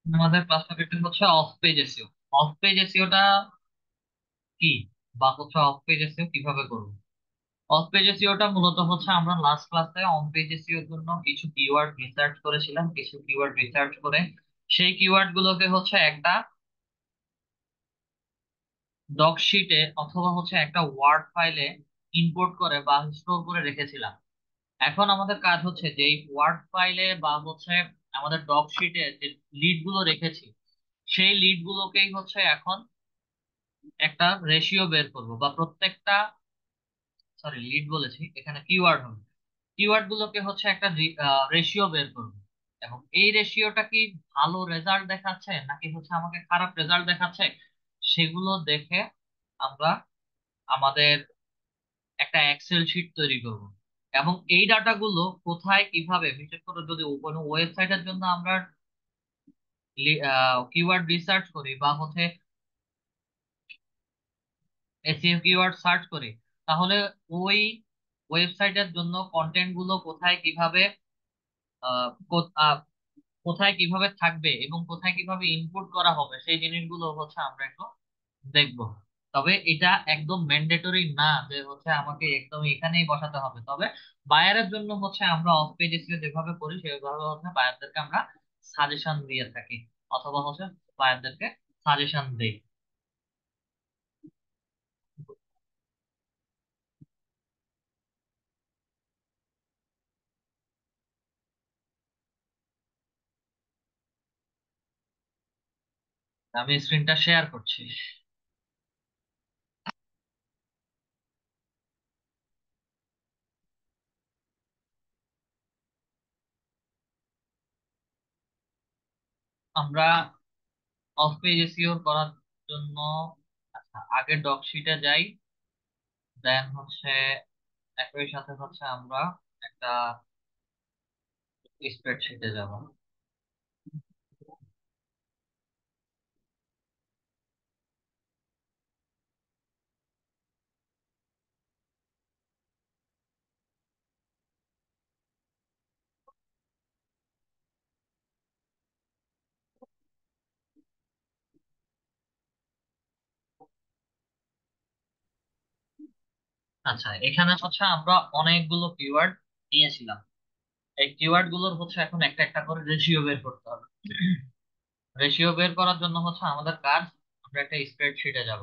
আমাদের ক্লাস টপিকটা হচ্ছে off page SEO. Off page এসইওটা কি, বা হচ্ছে অফ পেজ এসইও কিভাবে করবো? অফ পেজ এসইওটা মূলত হচ্ছে আমরা লাস্ট ক্লাসে অন পেজ এসইওর জন্য কিছু কিওয়ার্ড রিসার্চ করেছিলাম। কিছু কিওয়ার্ড রিসার্চ করে সেই কিওয়ার্ড গুলোকে হচ্ছে একটা ডক শিটে অথবা হচ্ছে একটা ওয়ার্ড ফাইলে ইম্পোর্ট করে বা স্টোর করে রেখেছিলাম। এখন আমাদের কাজ হচ্ছে যে এই ওয়ার্ড ফাইলে বা হচ্ছে আমাদের ডক শিটে যে লিড গুলো রেখেছি, সেই লিড গুলোকেই হচ্ছে এখন একটা রেশিও বের করব, বা প্রত্যেকটা, সরি লিড বলেছি, এখানে কিওয়ার্ড হবে। কিওয়ার্ড গুলোকে হচ্ছে একটা রেশিও বের করব, এবং এই রেশিওটা কি ভালো রেজাল্ট দেখাচ্ছে নাকি হচ্ছে আমাকে খারাপ রেজাল্ট দেখাচ্ছে, সেগুলো দেখে আমরা আমাদের একটা এক্সেল শিট তৈরি করব। এবং এই ডাটাগুলো কোথায় কিভাবে, বিশেষ করে যদি কোনো ওয়েবসাইটের জন্য আমরা কিওয়ার্ড রিসার্চ করি বা হচ্ছে এসইও কিওয়ার্ড সার্চ করি, তাহলে ওই ওয়েবসাইটের জন্য কন্টেন্ট গুলো কোথায় কিভাবে আহ, কো- আহ, কোথায় কিভাবে থাকবে এবং কোথায় কিভাবে ইনপুট করা হবে, সেই জিনিসগুলো হচ্ছে আমরা একটু দেখবো। তবে এটা একদম ম্যান্ডেটরি না যে হচ্ছে আমাকে একদম এখানেই বসাতে হবে। তবে বায়ারের জন্য হচ্ছে আমরা অফ পেজ এসিও যেভাবে করি সেভাবে হচ্ছে বায়ারদেরকে আমরা সাজেশন দিয়ে থাকি, অথবা হচ্ছে বায়ারদেরকে সাজেশন দেই। আমি স্ক্রিনটা শেয়ার করছি। আমরা অফ পেজ এসিও করার জন্য, আচ্ছা, আগে ডক শিটে যাই, দেন হচ্ছে একই সাথে হচ্ছে আমরা একটা স্প্রেডশিটে যাব। আচ্ছা, এখানে হচ্ছে আমরা অনেকগুলো কিওয়ার্ড নিয়েছিলাম। এই কিওয়ার্ড গুলোর হচ্ছে এখন একটা একটা করে রেশিও বের করতে হবে। রেশিও বের করার জন্য হচ্ছে আমাদের কাজ, আমরা একটা স্প্রেডশিটে যাব।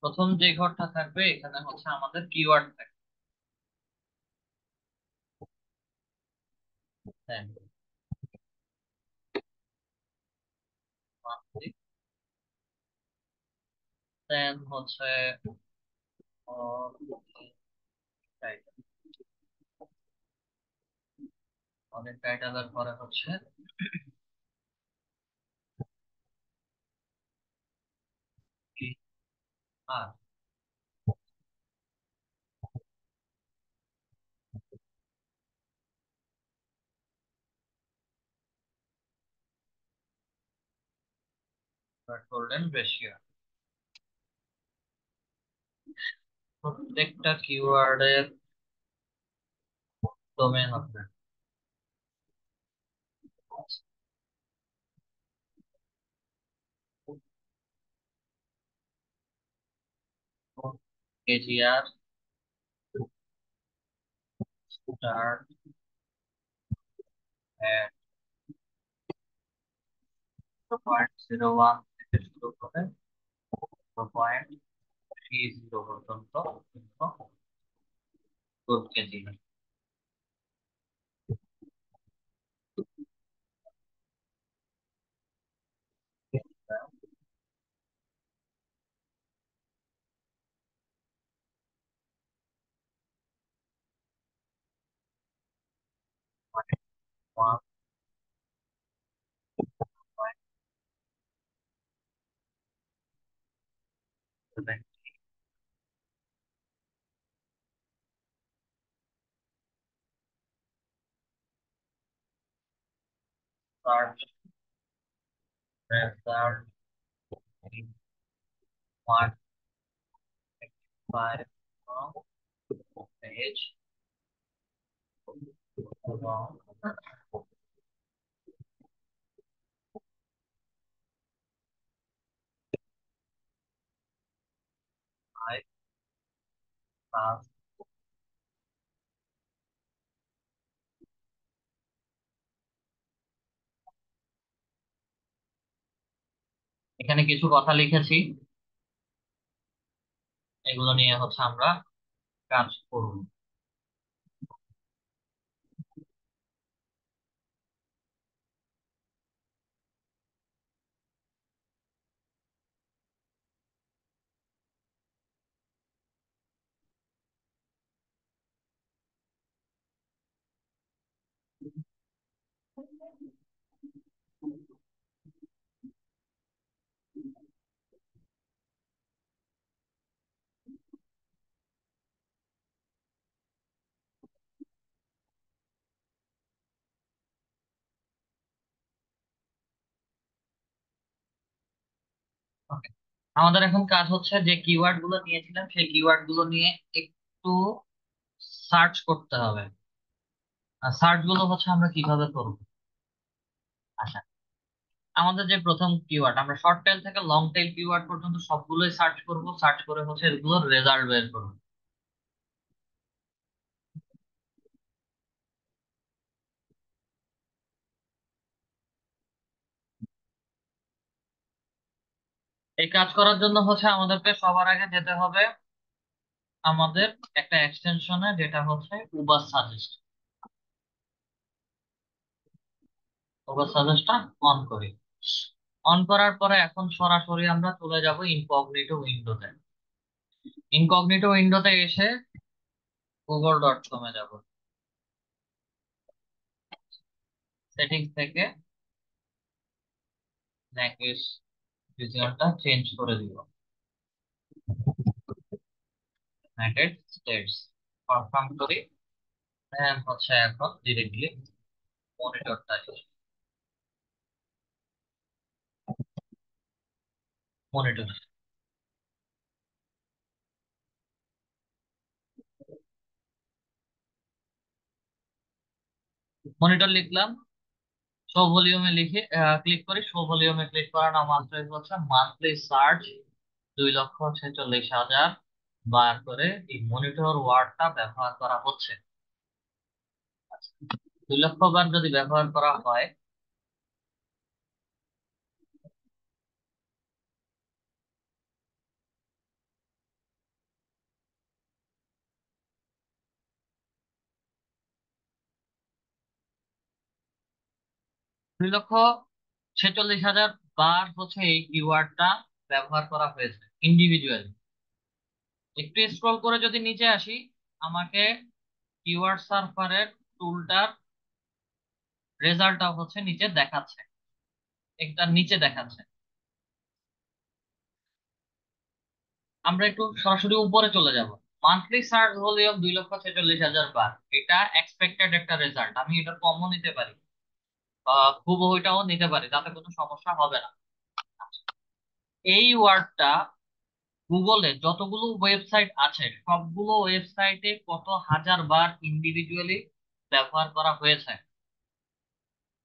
প্রথম যে ঘরটা থাকবে এখানে হচ্ছে আমাদের কিওয়ার্ড থাকবে। হ্যাঁ, দেন হচ্ছে অনেক টাইটেলের পরে হচ্ছে কি, আর গোল্ডেন রেশিও। প্রত্যেকটা কিওয়ার্ডের ডোমেন হবে কেজিআর, স্টার্ট, 0.01 থেকে শুরু করে 0.30 পর্যন্ত দুধ KG. Search result one five page এবং ফাইভ প্লাস। এখানে কিছু কথা লিখেছি, এগুলো নিয়ে আমরা কাজ করব। Okay. আমাদের এখন কাজ হচ্ছে যে কিওয়ার্ড গুলো নিয়েছিলাম সেই কিওয়ার্ড গুলো নিয়ে একটু সার্চ করতে হবে। আর সার্চ গুলো আমরা কিভাবে করব? আচ্ছা, আমাদের যে প্রথম কিওয়ার্ড, আমরা শর্ট টেল থেকে লং টেল কিওয়ার্ড পর্যন্ত সবগুলোই সার্চ করব, সার্চ করে এগুলোর রেজাল্ট বের করব। এই কাজ করার জন্য আমাদেরকে সবার আগে যেতে হবে আমাদের একটা এক্সটেনশনে, যেটা উবার সাজেস্ট। উবার সাজেস্টটা অন করি। অন করার পরে এখন সরাসরি আমরা চলে যাব ইনকগনিটো উইন্ডোতে। ইনকগনিটো উইন্ডোতে এসে google.com এ যাব। সেটিংস থেকে ল্যাঙ্গুয়েজ রিজিয়নটা চেঞ্জ করে দিব, ইউনাইটেড স্টেটস। কনফার্ম করি। দেন এখন ডিরেক্টলি মনিটরটা মনিটর মনিটর লিখলাম। শো ভলিউমে লিখে ক্লিক করি। শো ভলিউমে ক্লিক করার নাম মাত্রই মান্থলি সার্চ 2,46,000 বার করে এই মনিটর ওয়ার্ডটা ব্যবহার করা হচ্ছে। 2 লক্ষ বার যদি ব্যবহার করা হয়, 2,46,000 বার এই কিওয়ার্ডটা ব্যবহার করা হয়েছে ইন্ডিভিজুয়ালি। একটু স্ক্রল করে যদি নিচে আসি, আমাকে কিওয়ার্ড সার্ভারের টুলটার রেজাল্টটা নিচে দেখাচ্ছে, একটা নিচে দেখাচ্ছে। আমরা একটু সরাসরি উপরে চলে যাব। মান্থলি সার্চ ভলিউম 2,46,000 বার, এটা এক্সপেক্টেড একটা রেজাল্ট। আমি এটা কমও নিতে পারি, খুব ওইটাও নিতে পারি, তাতে কোনো সমস্যা হবে না। এই ওয়ার্ডটা গুগলে যতগুলো ওয়েবসাইট আছে সবগুলো ওয়েবসাইটে কত হাজার বার ইন্ডিভিজুয়ালি ব্যবহার করা হয়েছে,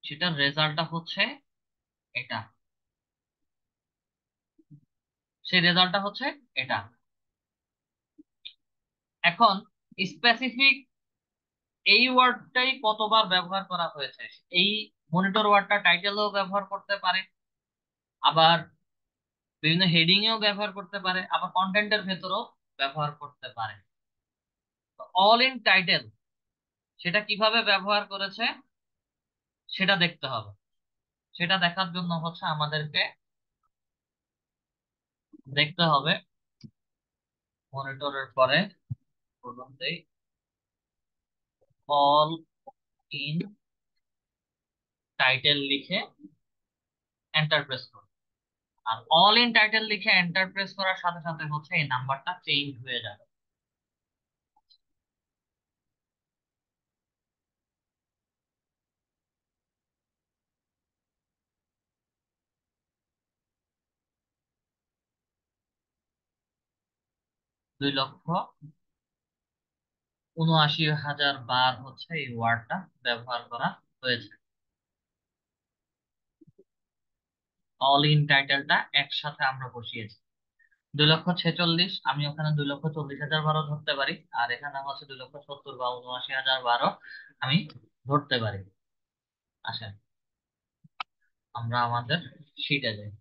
সেটার রেজাল্টটা এটা। সেই রেজাল্টটা এটা। এখন স্পেসিফিক এই ওয়ার্ডটাই কতবার ব্যবহার করা হয়েছে, এই মনিটর ওয়ার্ডটা টাইটেলেও ব্যবহার করতে পারে, আবার বিভিন্ন হেডিং এও ব্যবহার করতে পারে, আবার কন্টেন্টের ভেতরেও ব্যবহার করতে পারে। অল ইন টাইটেল সেটা কিভাবে ব্যবহার করেছে সেটা দেখতে হবে। সেটা দেখার জন্য আমাদেরকে দেখতে হবে মনিটরের পরে অল ইন টাইটেল লিখে এন্টার প্রেস করব। আর অল ইন টাইটেল লিখে এন্টার প্রেস করার সাথে সাথে হচ্ছে এই নাম্বারটা চেঞ্জ হয়ে যাবে। 2,79,000 বার হচ্ছে এই ওয়ার্ডটা ব্যবহার করা হয়েছে। অল ইন টাইটেলটা একসাথে আমরা বসিয়েছি। 2,46,000, আমি ওখানে 2,40,000 বারও ধরতে পারি, আর এখানে হচ্ছে 2,70,000 বা 79,000 বারও আমি ধরতে পারি। আসেন আমরা আমাদের শিটে যাই।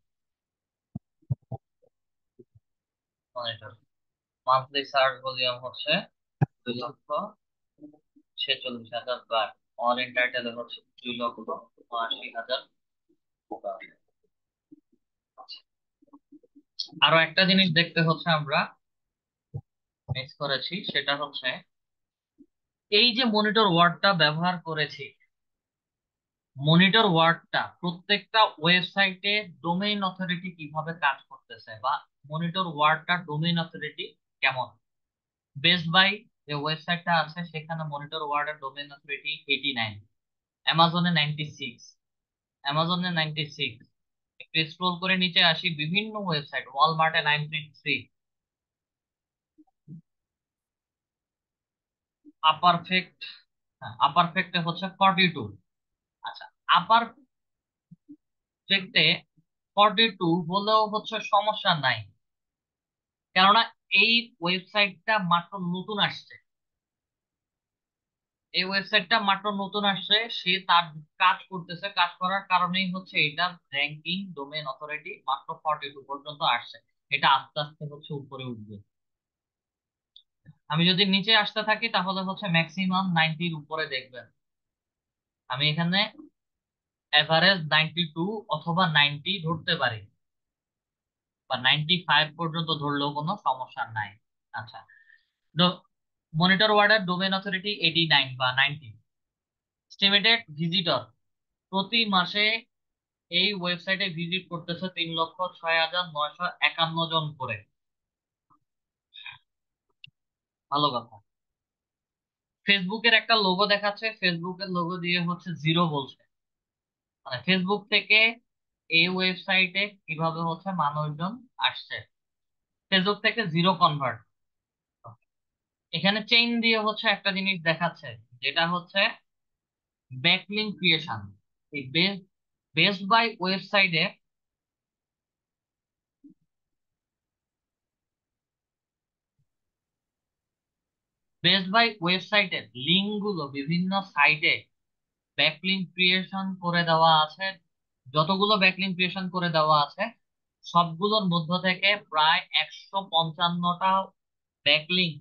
মনিটর মান্থলি সার্চ ভলিউম হচ্ছে 2,46,000 বার। অল ইন টাইটেলে হচ্ছে 2,79,000 বার। আরো একটা জিনিস দেখতে হচ্ছে আমরা মিস করেছি, সেটা হচ্ছে এই যে মনিটর ওয়ার্ডটা ব্যবহার করেছি, মনিটর ওয়ার্ডটা প্রত্যেকটা ওয়েবসাইটে ডোমেইন অথরিটি কিভাবে কাজ করতেছে, বা মনিটর ওয়ার্ডটা ডোমেইন অথরিটি কেমন। বেস্ট বাই যে ওয়েবসাইটটা আছে সেখানে মনিটর ওয়ার্ডের ডোমেইন অথরিটি 89, অ্যামাজনে 96, অ্যামাজনে 96। একটু স্ক্রোল করে নিচে আসি, বিভিন্ন ওয়েবসাইট, ওয়ালমার্টে 93, আপারফেক্ট, হ্যাঁ আপারফেক্টে হচ্ছে 42। আচ্ছা, আপার ফেক্টে 42 হলেও হচ্ছে সমস্যা নাই, কেননা এই ওয়েবসাইটটা মাত্র নতুন আসছে। এই ওয়েবসাইটটা মাত্র নতুন আসছে, সে তার কাজ করতেছে, কাজ করার কারণেই হচ্ছে এটার র্যাঙ্কিং ডোমেইন অথরিটি মাত্র 42 পর্যন্ত আসছে। এটা আস্তে আস্তে হচ্ছে উপরে উঠবে। আমি যদি নিচে আসতে থাকি তাহলে হচ্ছে ম্যাক্সিমাম 90-র উপরে দেখবেন। আমি এখানে এভারেজ 92 অথবা 90 ধরতে পারি, বা 95 পর্যন্ত ধরলেও কোনো সমস্যা নাই। আচ্ছা, মনিটর ওয়ার্ডের ডোমেইন অথরিটি 89 বা 90। এস্টিমেটেড ভিজিটর প্রতি মাসে এই ওয়েবসাইটে ভিজিট করতেছে 3,06,951 জন করে। ভালো কথা। ফেসবুকের একটা লোগো দেখাচ্ছে, ফেসবুকের লোগো দিয়ে হচ্ছে জিরো বলছে, মানে ফেসবুক থেকে এই ওয়েবসাইটে কিভাবে হচ্ছে মানুষজন আসছে, ফেসবুক থেকে জিরো কনভার্ট। এখানে চেইন দিয়ে হচ্ছে একটা জিনিস দেখাচ্ছে, যেটা হচ্ছে ব্যাকলিংক ক্রিয়েশন। এই বেস্ট বাই ওয়েবসাইটে, বেস্ট বাই ওয়েবসাইটের লিঙ্ক গুলো বিভিন্ন সাইটে ব্যাকলিংক ক্রিয়েশন করে দেওয়া আছে। যতগুলো ব্যাকলিংক ক্রিয়েশন করে দেওয়া আছে সবগুলোর মধ্য থেকে প্রায় 155টা ব্যাকলিংক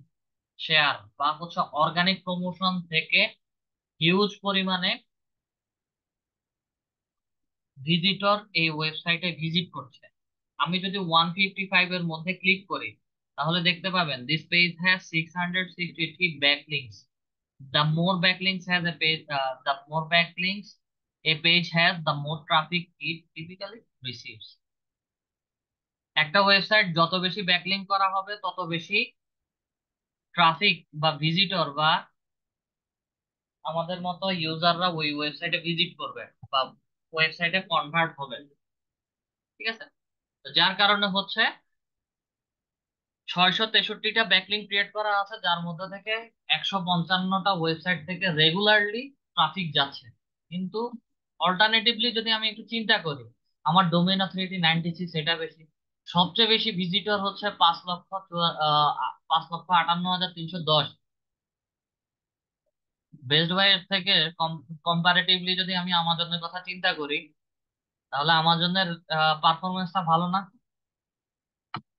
শেয়ার বা হচ্ছে অর্গানিক প্রমোশন থেকে হিউজ পরিমাণে ভিজিটর এই ওয়েবসাইটে ভিজিট করছে। আমি যদি 155 এর মধ্যে ক্লিক করি তাহলে দেখতে পাবেন this page has 663 backlinks. The more backlinks has a page, the more backlinks a page has, the more traffic it typically receives. একটা ওয়েবসাইট যত বেশি ব্যাকলিংক করা হবে তত বেশি ট্রাফিক বা ভিজিটর বা আমাদের মতো ইউজাররা ওই ওয়েবসাইটে ভিজিট করবে বা ওয়েবসাইটে কনভার্ট হবে। ঠিক আছে, তো যার কারণে হচ্ছে 663টা ব্যাকলিংক ক্রিয়েট করা আছে, যার মধ্যে থেকে 155টা ওয়েবসাইট থেকে রেগুলারলি ট্রাফিক যাচ্ছে। কিন্তু অল্টারনেটিভলি যদি আমি একটু চিন্তা করি, আমার ডোমেইন অথরিটি 96, এটা বেশি। সবচেয়ে বেশি ভিজিটর হচ্ছে 5,58,310। বেস্ট বাই এর থেকে কম্পারেটিভলি যদি আমি আমাজনের কথা চিন্তা করি তাহলে আমাজনের পারফরমেন্সটা ভালো না।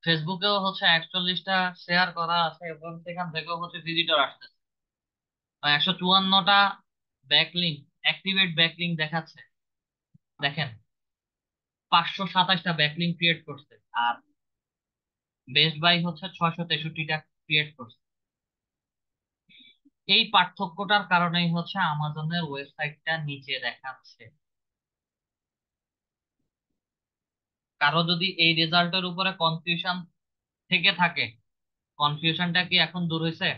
ফেসবুকেও হচ্ছে 41টা শেয়ার করা আছে এবং সেখান থেকেও হচ্ছে ভিজিটর আসতেছে। 154টা ব্যাকলিংক, অ্যাক্টিভেট ব্যাকলিংক দেখাচ্ছে। দেখেন, 527টা ব্যাকলিংক ক্রিয়েট করছে, আর বেস্ট বাই হচ্ছে 663টা ক্রিয়েট করছে। এই পার্থক্যটার কারণেই হচ্ছে আমাজনের ওয়েবসাইটটা নিচে দেখাচ্ছে। কারো যদি এই রেজাল্টের উপরে কনফিউশন থেকে থাকে, কনফিউশনটা কি এখন দূর হয়েছে?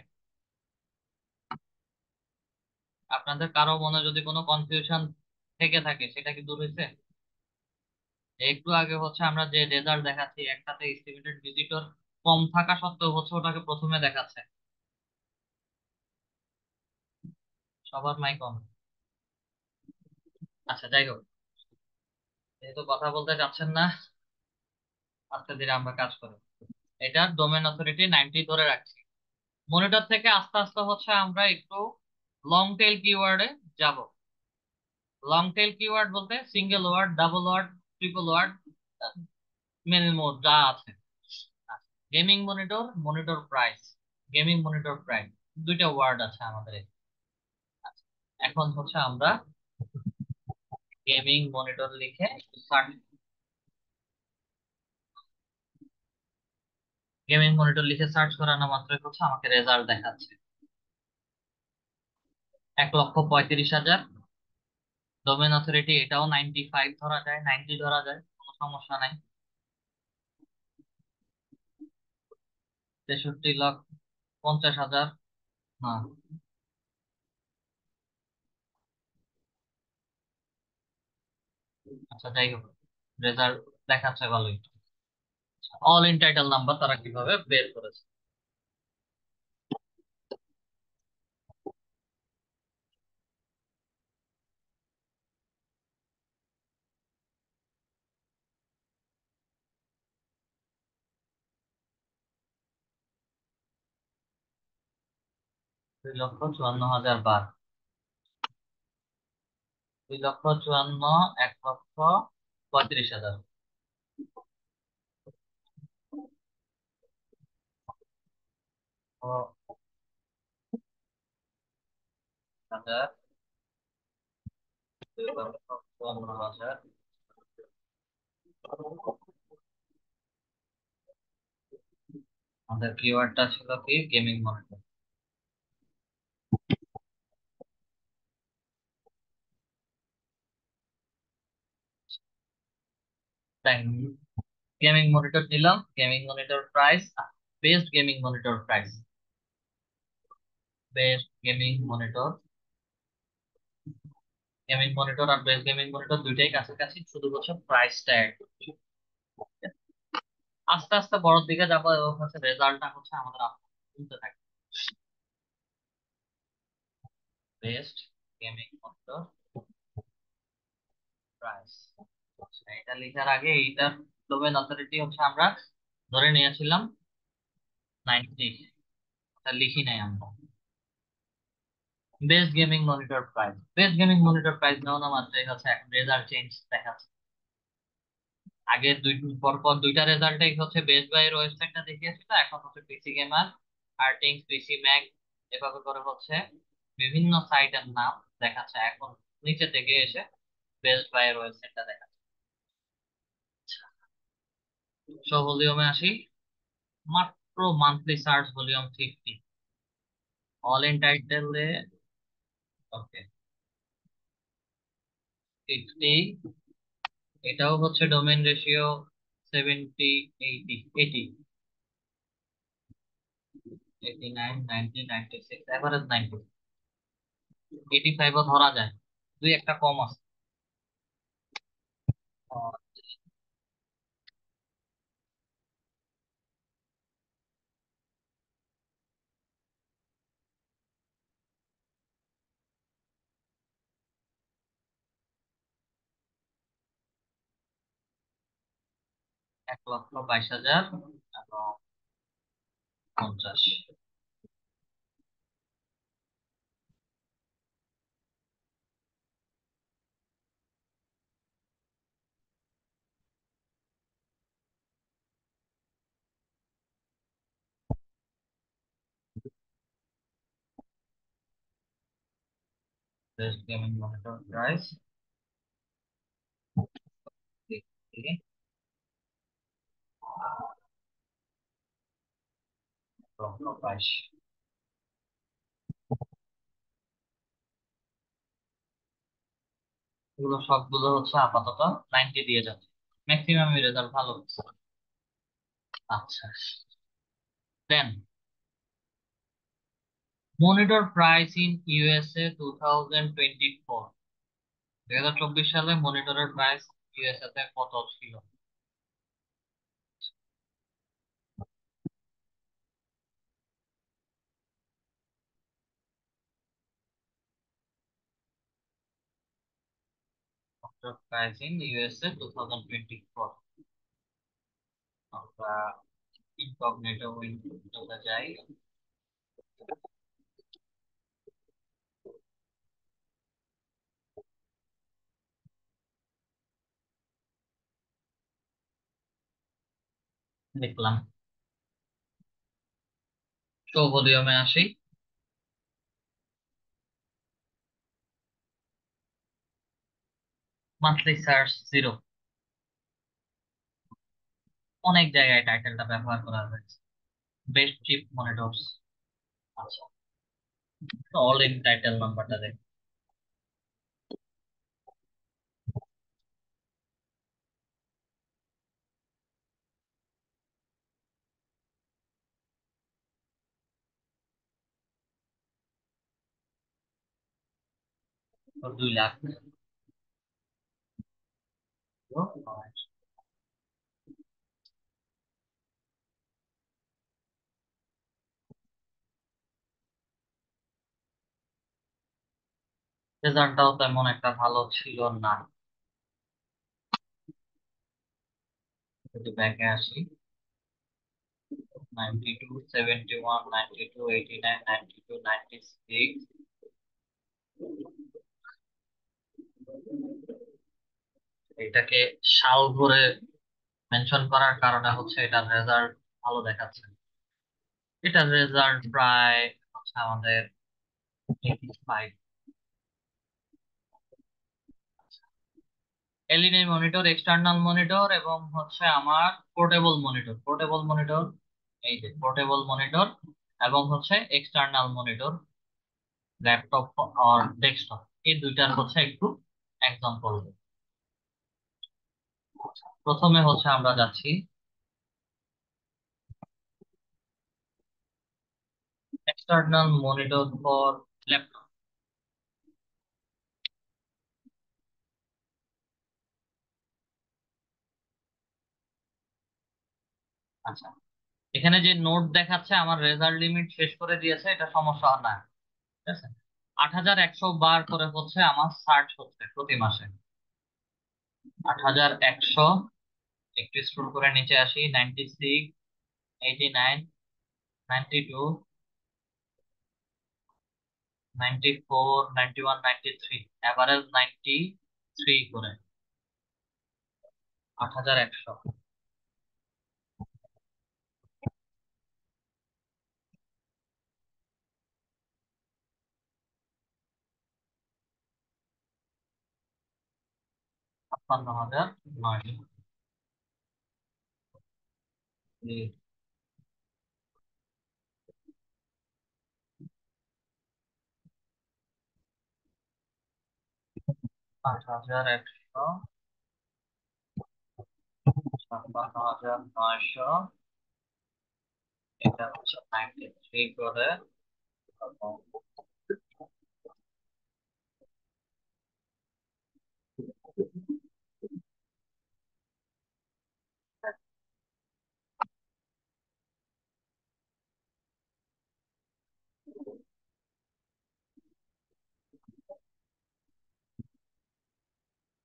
আপনাদের কারো মনে যদি কোনো কনফিউশন থেকে থাকে সেটা কি দূর হয়েছে? একটু আগে হচ্ছে আমরা যে রেজাল্ট দেখাচ্ছি, একটাতে এস্টিমেটেড ভিজিটর কম থাকা সত্ত্বেও হচ্ছে ওটাকে প্রথমে দেখাচ্ছে। সবার মাইক অন। আচ্ছা, যাই হোক, যেহেতু কথা বলতে চাচ্ছেন না, আস্তে ধীরে আমরা কাজ করি। এটার ডোমেন অথরিটি 90 ধরে রাখছি। মনিটর থেকে আস্তে আস্তে হচ্ছে আমরা একটু লং টেল কিওয়ার্ডে যাব। লং টেল কিওয়ার্ড বলতে single word, double word, triple word, many more যা আছে। Gaming monitor, monitor price, gaming monitor price, দুইটা ওয়ার্ড আছে আমাদের এখানে। আচ্ছা, এখন হচ্ছে আমরা গেমিং মনিটর লিখে সার্চ, গেমিং মনিটর লিখে সার্চ করানো মাত্রই হচ্ছে আমাকে রেজাল্ট দেখাচ্ছে। 1,35,000। ডোমেন অথরিটি এটাও 95 ধরা যায়, 90 ধরা যায়, কোনো সমস্যা নাই। 63,50,000। হ্যাঁ। আচ্ছা, যাই হোক, রেজাল্ট দেখাচ্ছে ভালোই। অল ইন টাইটেল নাম্বার তারা কিভাবে বের করেছে। 2,54,000 বার। 2,54,000, 1,35,000। ও, 1,000, 2,54,000। আমাদের কিওয়ার্ডটা ছিল কি? Gaming monitor. তাই গেমিং মনিটর দিলাম, gaming monitor price, best gaming monitor price, best gaming monitor. Gaming monitor আর বেস্ট গেমিং মনিটর দুইটাই কাছাকাছি, শুধু হচ্ছে প্রাইসটা এক। আস্তে আস্তে বড়র দিকে যাবো এবং হচ্ছে রেজাল্টটা হচ্ছে আমাদের তুলতে থাকে। Best gaming monitor price. এটা লেখার আগে এইটার ডোমেন অথরিটি হচ্ছে আমরা ধরে নিয়েছিলাম 90, এটা লিখি নাই আমরা। Best gaming monitor price, best gaming monitor price নেওয়া না মাত্রই হচ্ছে এখন রেজাল্ট চেঞ্জ দেখাচ্ছে। আগে দুই পর পর দুইটা রেজাল্টই হচ্ছে বেস্ট বাই এর ওয়েবসাইটটা দেখিয়েছিল, এখন হচ্ছে পিসি গেমার, আর্টিংস, পিসি ম্যাগ, এভাবে করে হচ্ছে বিভিন্ন সাইটের নাম দেখাচ্ছে। এখন নিচে থেকে এসে বেস্ট বাই এর ওয়েবসাইটটা দেখাচ্ছে। সো ভলিউমে আসি। মাত্র monthly search volume 50। All in টাইটেলে ওকে 50। এটাও হচ্ছে ডোমেন রেশিও 70, 80, 80, 89, 90, 96, এভারেজ 90, 85ও ধরা যায়, দুই একটা কম আছে। 1,22,000 এবং 50। Best gaming monitor price 22। এগুলো সবগুলো হচ্ছে আপাতত 90 দিয়ে যাচ্ছে। ম্যাক্সিমাম রেজাল্ট ভালো হচ্ছে। আচ্ছা, দেন মনিটর প্রাইস ইন ইউএসএ 2024, 2024 সালে মনিটরের প্রাইস ইউএসএ তে কত ছিল? মনিটর প্রাইস ইন ইউএসএ 2024, আমরা ইনকগনিটো উইন্ডোতে যাই, দেখলাম। শো ভলিউমে আসি, মান্থলি সার্চ জিরো, অনেক জায়গায় টাইটেলটা ব্যবহার করা হয়েছে। Best chip monitors. আচ্ছা, অল ইন টাইটেল নাম্বারটা দেখ। তো 2 লাখ। রেজাল্টটাও তেমন একটা ভালো ছিল না। যদি ব্যাকে আসি, 92, 71, 92, 89, 92, 96, এটাকে সাল ধরে মেনশন করার কারণে হচ্ছে এটার রেজাল্ট ভালো দেখাচ্ছে। এটার রেজাল্ট প্রায় হচ্ছে আমাদের 85। এলইডি মনিটর, এক্সটার্নাল মনিটর এবং হচ্ছে আমার পোর্টেবল মনিটর। পোর্টেবল মনিটর, এই যে পোর্টেবল মনিটর এবং হচ্ছে এক্সটার্নাল মনিটর, ল্যাপটপ আর ডেস্কটপ, এই দুইটার হচ্ছে একটু এক্সাম্পল। প্রথমে হচ্ছে আমরা যাচ্ছি এক্সটার্নাল মনিটর ফর ল্যাপটপ। আচ্ছা, এখানে যে নোট দেখাচ্ছে আমার রেজাল্ট লিমিট শেষ করে দিয়েছে, এটা সমস্যা হয় না, ঠিক আছে। 8100 বার করে হচ্ছে আমার সার্চ হচ্ছে প্রতি মাসে। 8100, একটু স্ক্রল করে নিচে আসি, 96, 89, 92, 94, 91, 93, এভারেজ 93 করে। 8100, 56,900, 8100, 56,900, এটা হচ্ছে 93 করে, এবং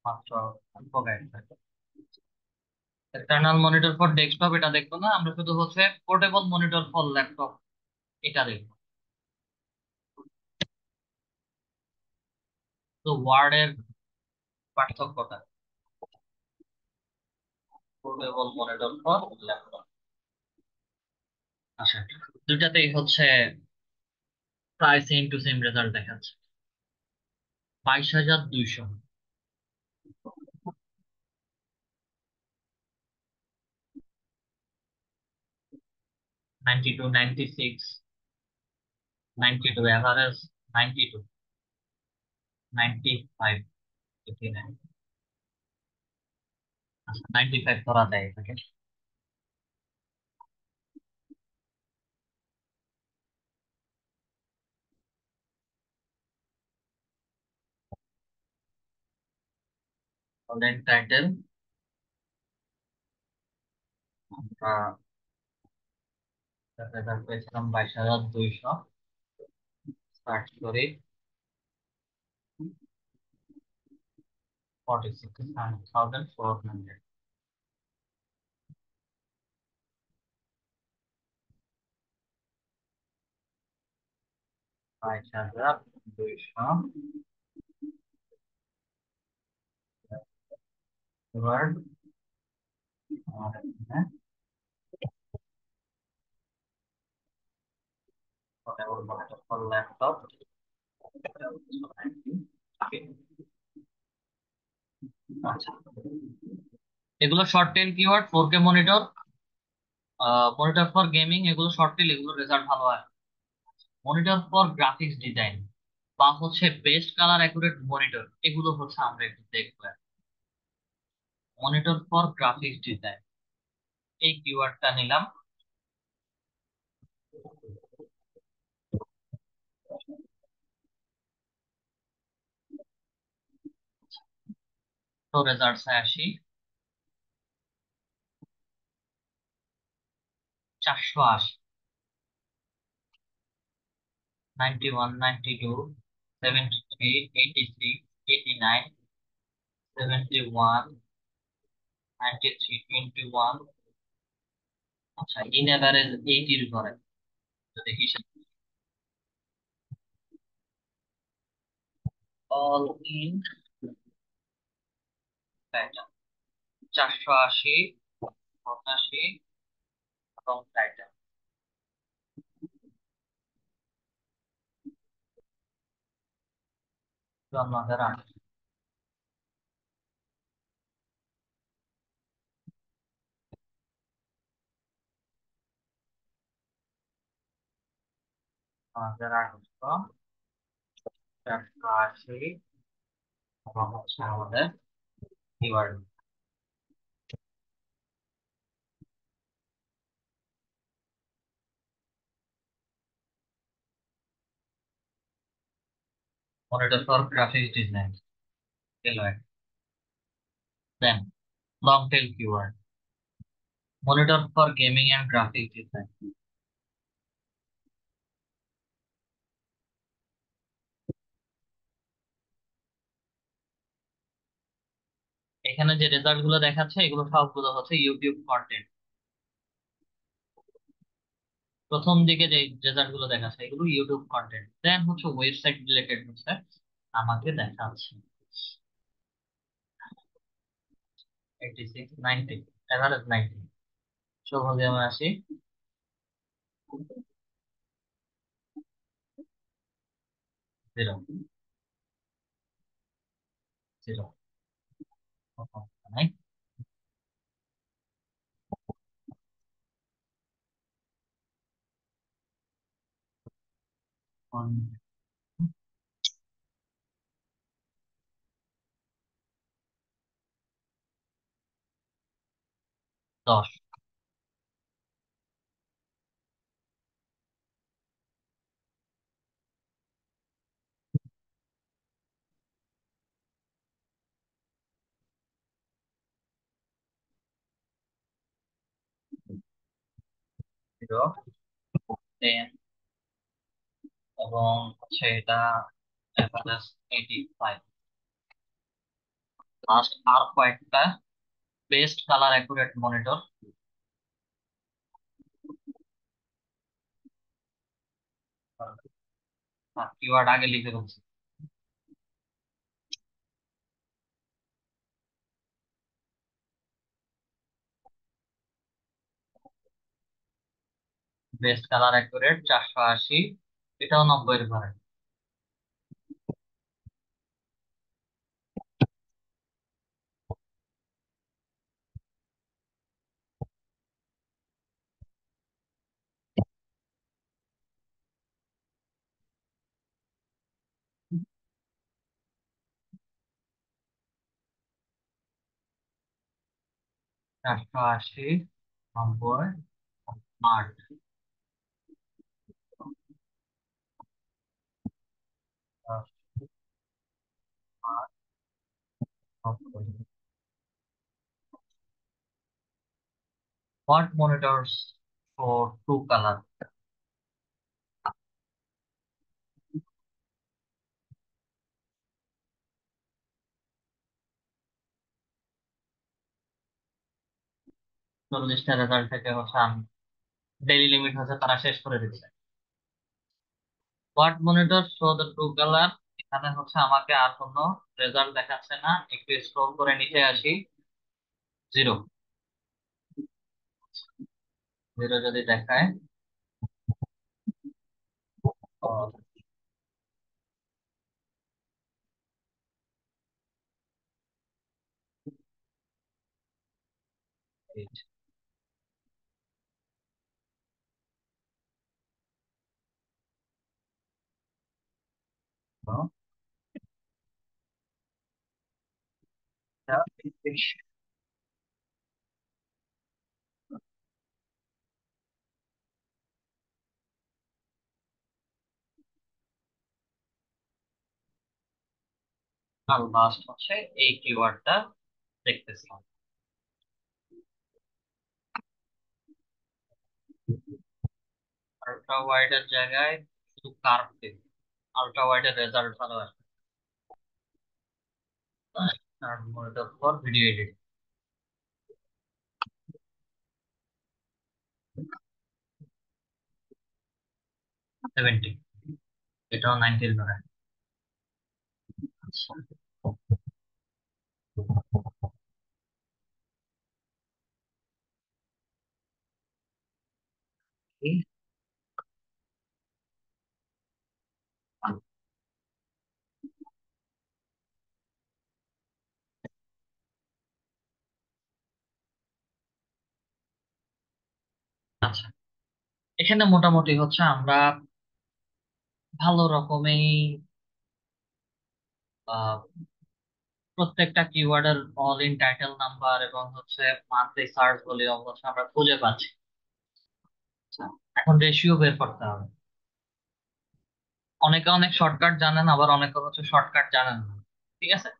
মাত্র অল্প গাইড থাকে। এক্সটার্নাল মনিটর ফর ডেস্কটপ এটা দেখবো না, আমরা শুধু হচ্ছে পোর্টেবল মনিটর ফর ল্যাপটপ এটা দেখবো। তো ওয়ার্ড এর পার্থক্যটা, পোর্টেবল মনিটর ফর ল্যাপটপ। আচ্ছা, দুইটাতেই হচ্ছে প্রায় সেম টু সেম রেজাল্ট দেখাচ্ছে। 22,200, 92, 96, 92 এভারেজ, 92, 95, 89। 95 ধরা যায় এটাকে। কন্টেন্ট টাইটেল আমরা পেয়েছিলাম 2200। সার্চ করি 46,400। 2200। এবার আমাদের এখানে ল্যাপটপ। আচ্ছা, এগুলো short tail keyword, 4K monitor, monitor for gaming, এগুলো শর্ট টেল, এগুলো রেজাল্ট ভালো হয়। মনিটর ফর গ্রাফিক্স ডিজাইন বা হচ্ছে বেস্ট কালার অ্যাকুরেট মনিটর, এগুলো হচ্ছে আমরা একটু দেখবো। মনিটর ফর গ্রাফিক্স ডিজাইন, এই কিওয়ার্ডটা নিলাম। তো রেজাল্টস আসি 480, 91, 92, 73, 86, 89, 71, 93, 21। আচ্ছা, ইন এভারেজ 80-র ঘরে যদি হিসাব, অল ইন 480, 85 এবং টাইটেল আমাদের 800, 480 এবং হচ্ছে আমাদের keyword. Monitor for graphics design এলো এক। Then long tail keyword, monitor for gaming and graphics design. এখানে যে রেজাল্ট গুলো দেখাচ্ছে এগুলো সবগুলো হচ্ছে ইউটিউব কন্টেন্ট। প্রথম দিকে যে রেজাল্ট গুলো দেখাচ্ছে এগুলো ইউটিউব কন্টেন্ট, দেন হচ্ছে ওয়েবসাইট রিলেটেড হচ্ছে আমাকে দেখাচ্ছে 86, 90, এভারেজ 90। সৌভাগ্যে আমি আসি 0, 0, নাই। 10, 0, 10 এবং হচ্ছে এটা এভারেজ 85। লাস্ট আর কয়েকটা best colour accurate monitor, keyword আগে লিখে ফেলছি। বেস্ট কালার অ্যাকুরেট 480, এটাও 90-এর ঘরে। 480, 90, 8, 10, 8, 90। What monitors for two color? 40টা রেজাল্ট থেকে হচ্ছে আমি ডেইলি লিমিট হচ্ছে তারা শেষ করে দিচ্ছে। What monitor show the true colour? এখানে হচ্ছে আমাকে আর কোনো রেজাল্ট দেখাচ্ছে না, একটু স্ক্রল করে নিচে আসি। জিরো। জিরো যদি দেখায়, এইট। আর লাস্ট হচ্ছে এই কিওয়ার্ডটা দেখতেছি। আল্ট্রা ওয়াইড এর জায়গায় শুধু কার্ভ দিই, আল্ট্রা ওয়াইড এর রেজাল্ট ভালো আসবে। আর মনিটর ফর ভিডিও এডিট, 70, এটাও 90 ধরে। আচ্ছা, এই- আচ্ছা, এখানে মোটামুটি হচ্ছে আমরা ভালো রকমেই প্রত্যেকটা কিওয়ার্ডের অল ইন টাইটেল নাম্বার এবং হচ্ছে মান্থলি সার্চ ভলিউম হচ্ছে আমরা খুঁজে পাচ্ছি। আচ্ছা, এখন রেশিও বের করতে হবে। অনেকে অনেক শর্টকাট জানেন, আবার অনেকে হচ্ছে শর্টকাট জানেন না। ঠিক আছে,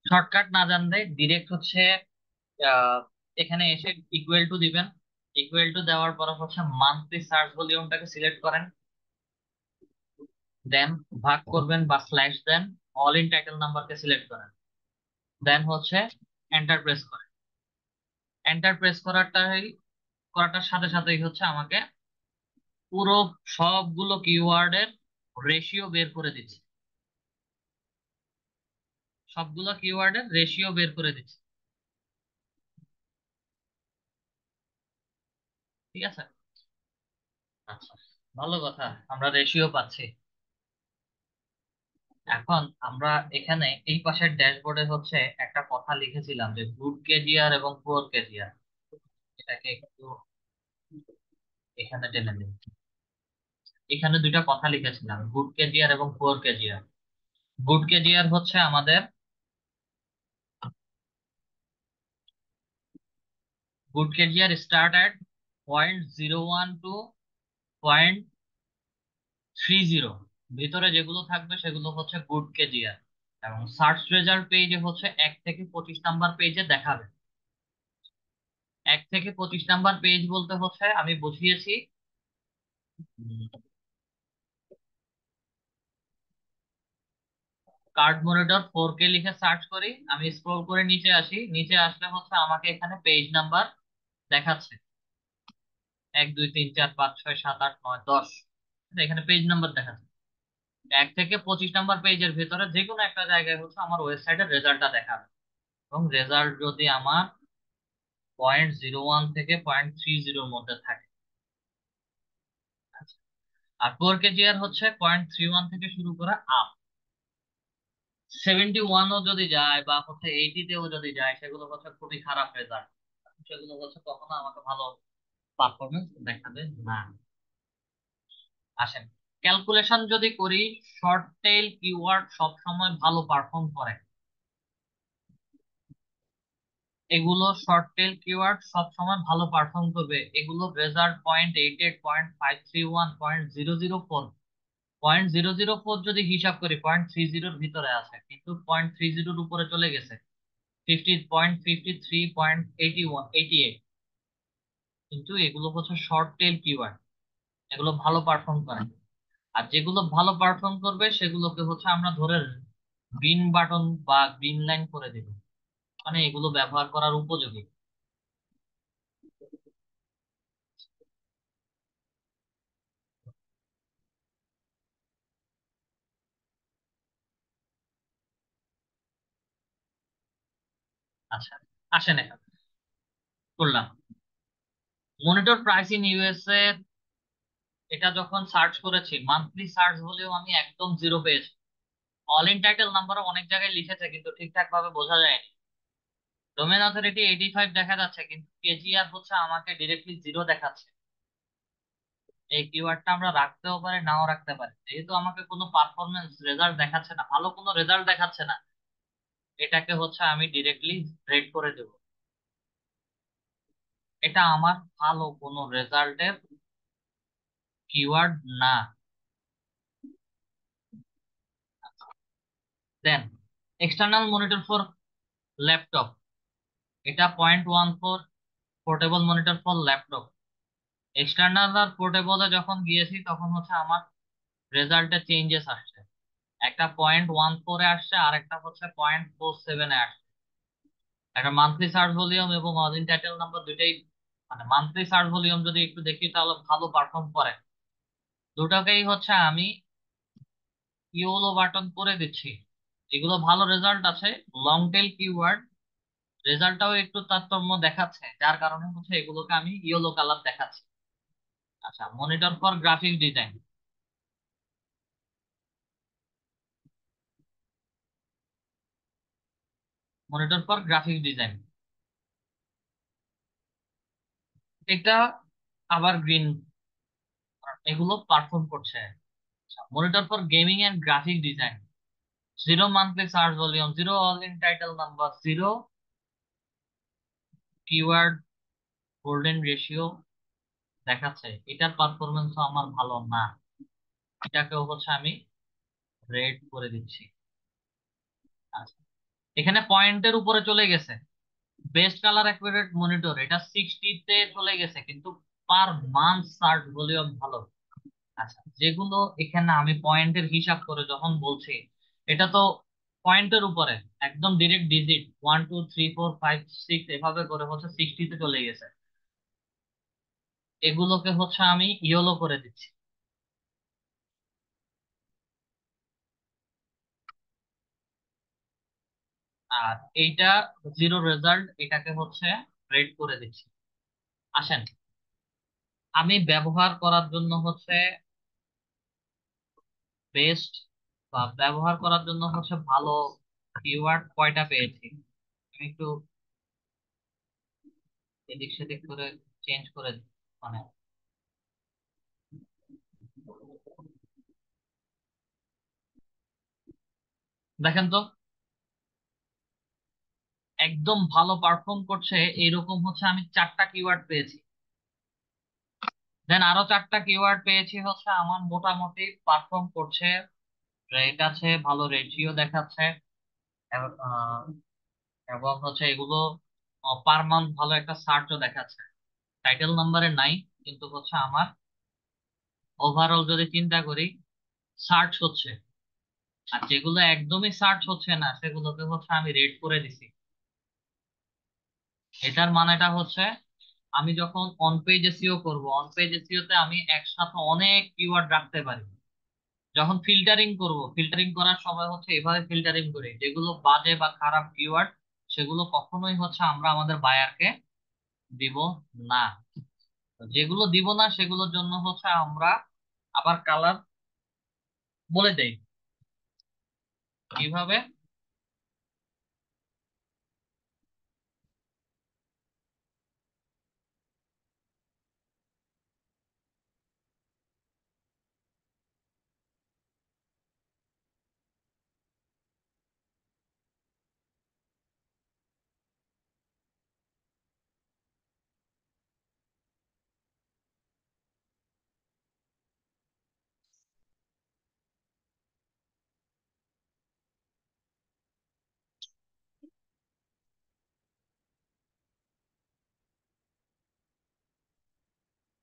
শর্টকাট না জানলে ডিরেক্ট হচ্ছে আহ, এখানে এসে ইকুয়াল টু দিবেন। ইকুয়াল টু দেওয়ার পর হচ্ছে মান্থলি সার্চ ভলিউমটাকে সিলেক্ট করেন, দেন ভাগ করবেন বা স্ল্যাশ দেন, অল ইন টাইটেল নাম্বারকে সিলেক্ট করেন, দেন হচ্ছে এন্টার প্রেস করেন। এন্টার প্রেস করাটার সাথে সাথেই হচ্ছে আমাকে পুরো সবগুলো কিওয়ার্ডের রেশিও বের করে দিচ্ছে। সবগুলো কিওয়ার্ডের রেশিও বের করে দিচ্ছে। ঠিক আছে। আচ্ছা, ভালো কথা, আমরা রেশিও পাচ্ছি। এখন আমরা এখানে এই পাশের ড্যাশবোর্ডে হচ্ছে একটা কথা লিখেছিলাম যে গুড কেজিআর এবং পুয়ার কেজিআর, এটাকে একটু এখানে টেনে দিন। এখানে দুইটা কথা লিখেছিলাম, গুড কেজিআর এবং পুয়ার কেজিআর। গুড কেজিআর হচ্ছে আমাদের, good KGR start at 0.01 to 0.30, ভিতরে যেগুলো থাকবে সেগুলো হচ্ছে গুড কেজিআর। এবং সার্চ রেজাল্ট পেজে হচ্ছে 1 থেকে 25 নাম্বার পেজে দেখাবে। 1 থেকে 25 নাম্বার পেজ বলতে হচ্ছে আমি বুঝিয়েছি, কার্ড মনিটর 4K লিখে সার্চ করি, আমি স্ক্রল করে নিচে আসি, নিচে আসলে হচ্ছে আমাকে এখানে পেজ নাম্বার দেখাচ্ছে, 1 2 3 4 5 6 7 8 9 10, এখানে পেজ নাম্বার দেখাচ্ছে। 1 থেকে 25 নাম্বার পেজের ভিতরে যে কোনো একটা জায়গায় হচ্ছে আমার ওয়েবসাইটের রেজাল্টটা দেখাবে, এবং রেজাল্ট যদি আমার 0.01 থেকে 0.30 মধ্যে থাকে। আচ্ছা, আর 4 কেজিআর হচ্ছে 0.31 থেকে শুরু করে আপ, 71ও যদি যায় বা হচ্ছে 80তেও যদি যায়, সেগুলো হচ্ছে খুবই খারাপ রেজাল্ট। সেগুলো হচ্ছে কখনো আমাকে ভালো পারফরমেন্স দেখাবে না। আসেন, ক্যালকুলেশন যদি করি, শর্ট টেইল কিওয়ার্ড সব সময় ভালো পারফর্ম করে। এগুলো শর্ট টেল কিওয়ার্ড সবসময় ভালো পারফর্ম করবে। এগুলো রেজাল্ট 0.88, 0.531, 0.004, 0.004 যদি হিসাব করি 0.30-র ভিতরে আছে, কিন্তু 0.30-র উপরে চলে গেছে। 50, 0.53, 0.81, 88। কিন্তু এগুলো হচ্ছে শর্ট টেল কিওয়ার্ড, এগুলো ভালো পারফর্ম করে। আর যেগুলো ভালো পারফর্ম করবে সেগুলোকে হচ্ছে আমরা ধরে গ্রিন বাটন বা গ্রিন লাইন করে দিব, মানে এগুলো ব্যবহার করার উপযোগী। আচ্ছা, আসেন এখানে করলাম মনিটর প্রাইস ইন ইউএসএ। এটা যখন সার্চ করেছি, মান্থলি সার্চ হলেও আমি একদম জিরো পেয়েছি। অল ইন টাইটেল নাম্বারও অনেক জায়গায় লিখেছে কিন্তু ঠিকঠাক ভাবে বোঝা যায়নি। ডোমেন অথরিটি 85 দেখা যাচ্ছে, কিন্তু কেজিআর হচ্ছে আমাকে ডিরেক্টলি জিরো দেখাচ্ছে। এই কিওয়ার্ডটা আমরা রাখতেও পারি, নাও রাখতে পারি, যেহেতু আমাকে কোনো পারফরমেন্স রেজাল্ট দেখাচ্ছে না, ভালো কোনো রেজাল্ট দেখাচ্ছে না, এটাকে হচ্ছে আমি ডিরেক্টলি রেড করে দেব। এটা আমার ভালো কোনো রেজাল্টের কিওয়ার্ড না। Then external monitor for laptop, এটা 0.14 portable monitor for laptop. External আর পোর্টেবলে যখন গিয়েছি তখন হচ্ছে আমার রেজাল্টে চেঞ্জেস আসছে, একটা 0.14-এ আসছে আর একটা হচ্ছে 0.47-এ আসছে। একটা মান্থলি সার্চ ভলিউম এবং অদিন টাইটেল নাম্বার দুইটাই, মানে মান্থলি সার্চ ভলিউম যদি একটু দেখি তাহলে ভালো পারফর্ম করে। দুটাকেই হচ্ছে আমি ইয়োলো বাটন করে দিচ্ছি, এগুলো ভালো রেজাল্ট আছে। লং টেল কিওয়ার্ড রেজাল্টটাও একটু তারতম্য দেখাচ্ছে, যার কারণে হচ্ছে এগুলোকে আমি ইয়েলো কালার দেখাচ্ছি। আচ্ছা, monitor for graphic design, monitor for graphic design এটা আবার গ্রিন, এগুলো পারফর্ম করছে। Monitor for gaming and graphic design, zero monthly search volume, zero all in title number, zero keyword golden ratio দেখাচ্ছে। এটার performance আমার ভালো না, এটাকেও হচ্ছে আমি রেড করে দিচ্ছি। আচ্ছা, এখানে পয়েন্টের উপরে চলে গেছে। বেস্ট কালার অ্যাকুরেট মনিটর, এটা 60-তে চলে গেছে, কিন্তু পার মান্থ সার্চ ভলিউম ভালো। আচ্ছা, যেগুলো এখানে আমি পয়েন্টের হিসাব করে যখন বলছি, এটা তো পয়েন্টের উপরে একদম ডিরেক্ট ডিজিট 1 2 3 4 5 6 এভাবে করে হচ্ছে 60-তে চলে গেছে, এগুলোকে হচ্ছে আমি ইয়েলো করে দিচ্ছি। আর এইটা জিরো রেজাল্ট, এটাকে হচ্ছে রেড করে দিচ্ছি। আসেন, আমি ব্যবহার করার জন্য হচ্ছে বেস্ট বা ব্যবহার করার জন্য হচ্ছে ভালো কিওয়ার্ড কয়টা পেয়েছি, আমি একটু এদিক সেদিক করে চেঞ্জ করে দিই। মানে দেখেন তো, একদম ভালো পারফর্ম করছে এইরকম হচ্ছে আমি 4টা কিওয়ার্ড পেয়েছি। দেন আরো 4টা কিওয়ার্ড পেয়েছি হচ্ছে আমার মোটামুটি পারফর্ম করছে, রেট আছে, ভালো রেশিও দেখাচ্ছে, আহ, এবং হচ্ছে এগুলো পার মান্থ ভালো একটা সার্চও দেখাচ্ছে। টাইটেল নাম্বারে নাই, কিন্তু হচ্ছে আমার ওভারঅল যদি চিন্তা করি সার্চ হচ্ছে। আর যেগুলো একদমই সার্চ হচ্ছে না সেগুলোকে হচ্ছে আমি রেড করে দিছি। এটার মানেটা হচ্ছে আমি যখন অন পেজ এসইও করব, অন পেজ এসইও তে আমি একসাথে অনেক কিওয়ার্ড রাখতে পারি। যখন ফিল্টারিং করব, ফিল্টারিং করার সময় হচ্ছে এভাবে ফিল্টারিং করি, যেগুলো বাজে বা খারাপ কিওয়ার্ড সেগুলো কখনোই হচ্ছে আমরা আমাদের বায়ারকে দিব না। তো যেগুলো দিব না সেগুলোর জন্য হচ্ছে আমরা আবার কালার বলে দেই। কিভাবে?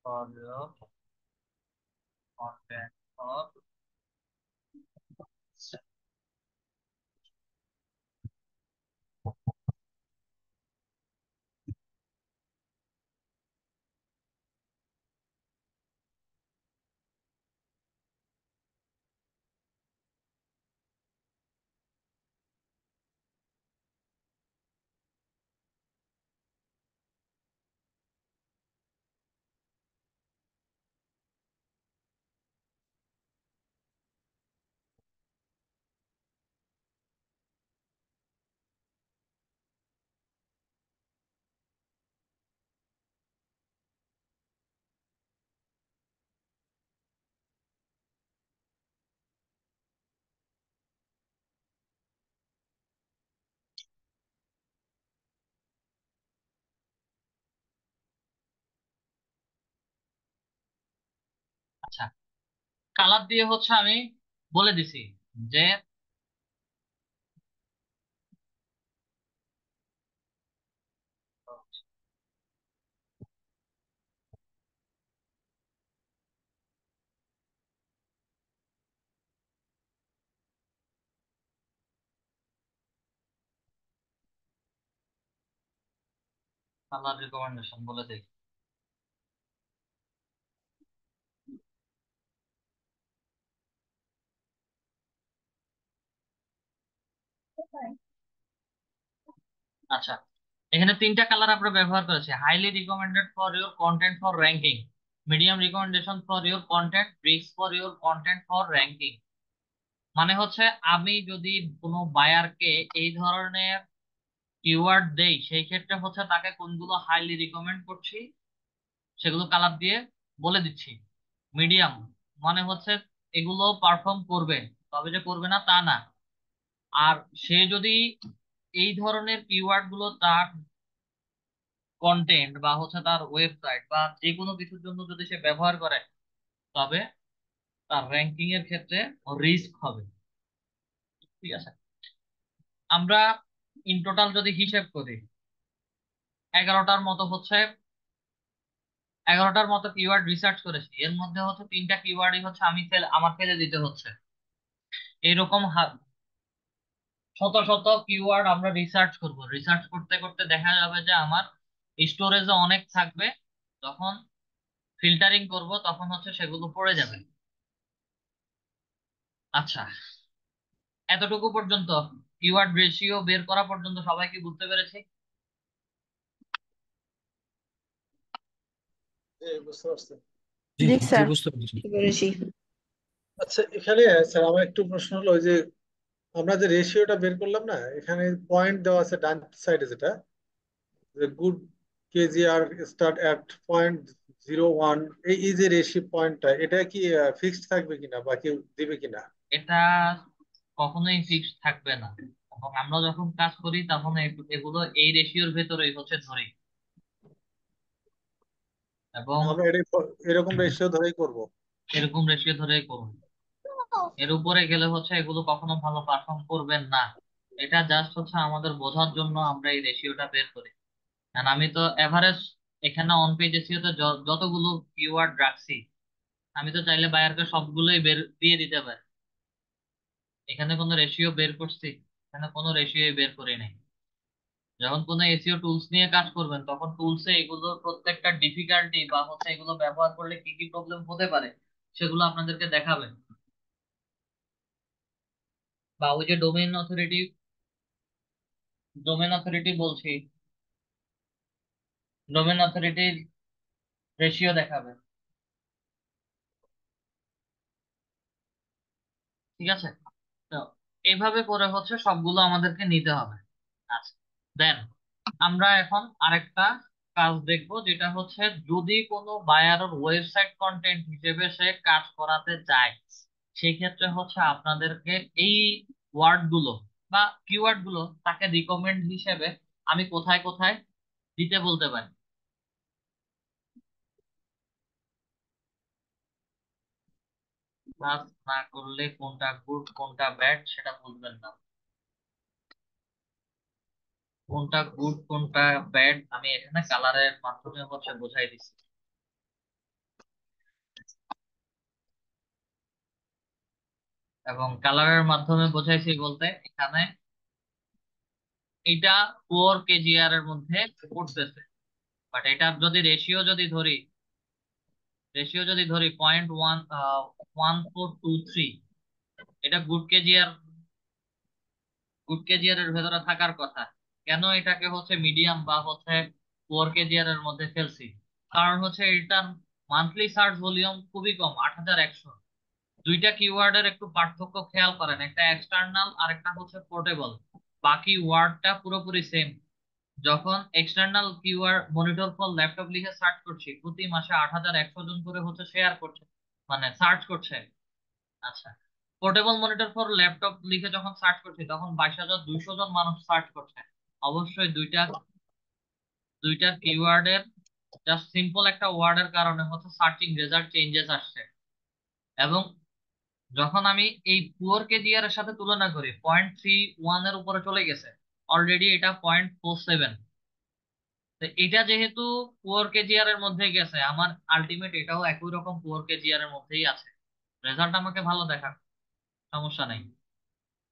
for your content for আচ্ছা, কালার দিয়ে হচ্ছে আমি বলে দিছি যে কালার রিকমেন্ডেশন বলে দিই। আচ্ছা, এখানে তিনটা কালার আমরা ব্যবহার করেছি: highly recommended for your content for ranking, medium recommendation for your content, bricks for your content for ranking. মানে হচ্ছে আমি যদি কোনো বায়ারকে এই ধরনের কিওয়ার্ড দেই, সেই ক্ষেত্রে হচ্ছে তাকে কোনগুলো হাইলি রিকমেন্ড করছি সেগুলো কালার দিয়ে বলে দিচ্ছি। মিডিয়াম মানে হচ্ছে এগুলো পারফর্ম করবে, তবে যে করবে না তা না। আর সে যদি এই ধরনের কিওয়ার্ড গুলো তার কন্টেন্ট বা হচ্ছে তার ওয়েবসাইট বা যে কোনো কিছুর জন্য যদি সে ব্যবহার করে, তবে তার র্যাঙ্কিং এর ক্ষেত্রে রিস্ক হবে। ঠিক আছে, আমরা ইন টোটাল যদি হিসেব করি, 11টার মতো হচ্ছে 11টার মতো কিওয়ার্ড রিসার্চ করেছি। এর মধ্যে হচ্ছে তিনটা কিওয়ার্ডই হচ্ছে আমার ফেলে দিতে হচ্ছে। এইরকম শত শত কিওয়ার্ড আমরা রিসার্চ করব, রিসার্চ করতে করতে দেখা যাবে যে আমার স্টোরেজে অনেক থাকবে। যখন ফিল্টারিং করব তখন হচ্ছে সেগুলো পড়ে যাবে। আচ্ছা, এতটুকু পর্যন্ত কিওয়ার্ড রেশিও বের করা পর্যন্ত সবাই কি বুঝতে পেরেছি? জি, বুঝতে পারছি। জি জি জি স্যার, বুঝতে পেরেছি। বুঝতে পেরেছি। আচ্ছা, এখানে স্যার আমার একটু প্রশ্ন হলো, ওই যে আমরা যে রেশিওটা বের করলাম না, এখানে পয়েন্ট দেওয়া আছে ডান সাইডে, যেটা গুড কেজিআর স্টার্ট অ্যাট 0.01, এই যে রেশিও পয়েন্টটা, এটা কি ফিক্সড থাকবে কিনা বা কেউ দিবে কিনা? এটা কখনোই ফিক্সড থাকবে না, এবং আমরা যখন কাজ করি তখন এগুলো এই রেশিওর ভেতরেই হচ্ছে ধরি। এবং আমরা এরকম রেশিও ধরেই করব। এরকম রেশিও ধরেই করুন। এর উপরে গেলে হচ্ছে এগুলো কখনো ভালো পারফর্ম করবেন না। এটা জাস্ট হচ্ছে আমাদের বোঝার জন্য আমরা এই রেশিওটা বের করি। আর আমি তো এভারেজ এখানে অন পেজ এসিওতে যতগুলো কিওয়ার্ড রাখছি, আমি তো চাইলে বায়ারকে সবগুলোই বের দিয়ে দিতে পারি। এখানে কোনো রেশিও বের করছি? এখানে কোনো রেশিও বের করি নাই। যখন কোনো এসিও টুলস নিয়ে কাজ করবেন, তখন টুলসে এগুলোর প্রত্যেকটা ডিফিকাল্টি বা হচ্ছে এগুলো ব্যবহার করলে কি কি প্রবলেম হতে পারে সেগুলো আপনাদেরকে দেখাবেন। বা ওই যে ডোমেন অথরিটি বলছি, ডোমেন অথরিটির রেশিও দেখাবে। ঠিক আছে, তো এইভাবে করে হচ্ছে সবগুলো আমাদেরকে নিতে হবে। আচ্ছা, দেন আমরা এখন আরেকটা কাজ দেখবো, যেটা হচ্ছে যদি কোনো বায়ারের ওয়েবসাইট কন্টেন্ট হিসেবে সে কাজ করাতে চায়, সেই ক্ষেত্রে হচ্ছে আপনাদেরকে এই ওয়ার্ড গুলো বা কিওয়ার্ড গুলো তাকে রিকমেন্ড হিসেবে আমি কোথায় কোথায় দিতে বলতে পারি। কাজ না করলে কোনটা গুড কোনটা ব্যাড সেটা বুঝবেন না। কোনটা গুড কোনটা ব্যাড আমি এখানে কালারের মাধ্যমে হচ্ছে বোঝাই দিচ্ছি। এবং কালারের মাধ্যমে বোঝাইছি বলতে এখানে এটা 4 kgr এর মধ্যে পড়তেছে। বাট এটার যদি রেশিও যদি ধরি 0.1423, এটা গুড কেজিআর এর ভেতরে থাকার কথা। কেন এটাকে হচ্ছে মিডিয়াম বা হচ্ছে 4 kgr এর মধ্যে ফেলছি? কারণ হচ্ছে এটার মান্থলি সার্চ ভলিউম খুবই কম, 8100। দুইটা কিওয়ার্ডের একটু পার্থক্য খেয়াল করেন, একটা এক্সটার্নাল আর একটা হচ্ছে পোর্টেবল। বাকি ওয়ার্ডটা পুরোপুরি সেম। যখন external keyword monitor for laptop লিখে সার্চ করছি, প্রতি মাসে 8100 জন করে হচ্ছে শেয়ার করছে, মানে সার্চ করছে। আচ্ছা, পোর্টেবল মনিটর ফর ল্যাপটপ লিখে যখন সার্চ করছি তখন 2200 জন মানুষ সার্চ করছে। অবশ্যই দুইটার কিওয়ার্ডের জাস্ট সিম্পল একটা ওয়ার্ডের কারণে হচ্ছে সার্চিং রেজাল্ট চেঞ্জেস আসছে। এবং যখন আমি এই 4 kgr এর সাথে তুলনা করি, 0.31 এর উপরে চলে গেছে, অলরেডি এটা 0.47। তো এটা যেহেতু 4 kgr এর মধ্যে গেছে, আমার আলটিমেট এটাও একই রকম 4 kgr এর মধ্যেই আছে। রেজাল্ট আমাকে ভালো দেখার সমস্যা নেই।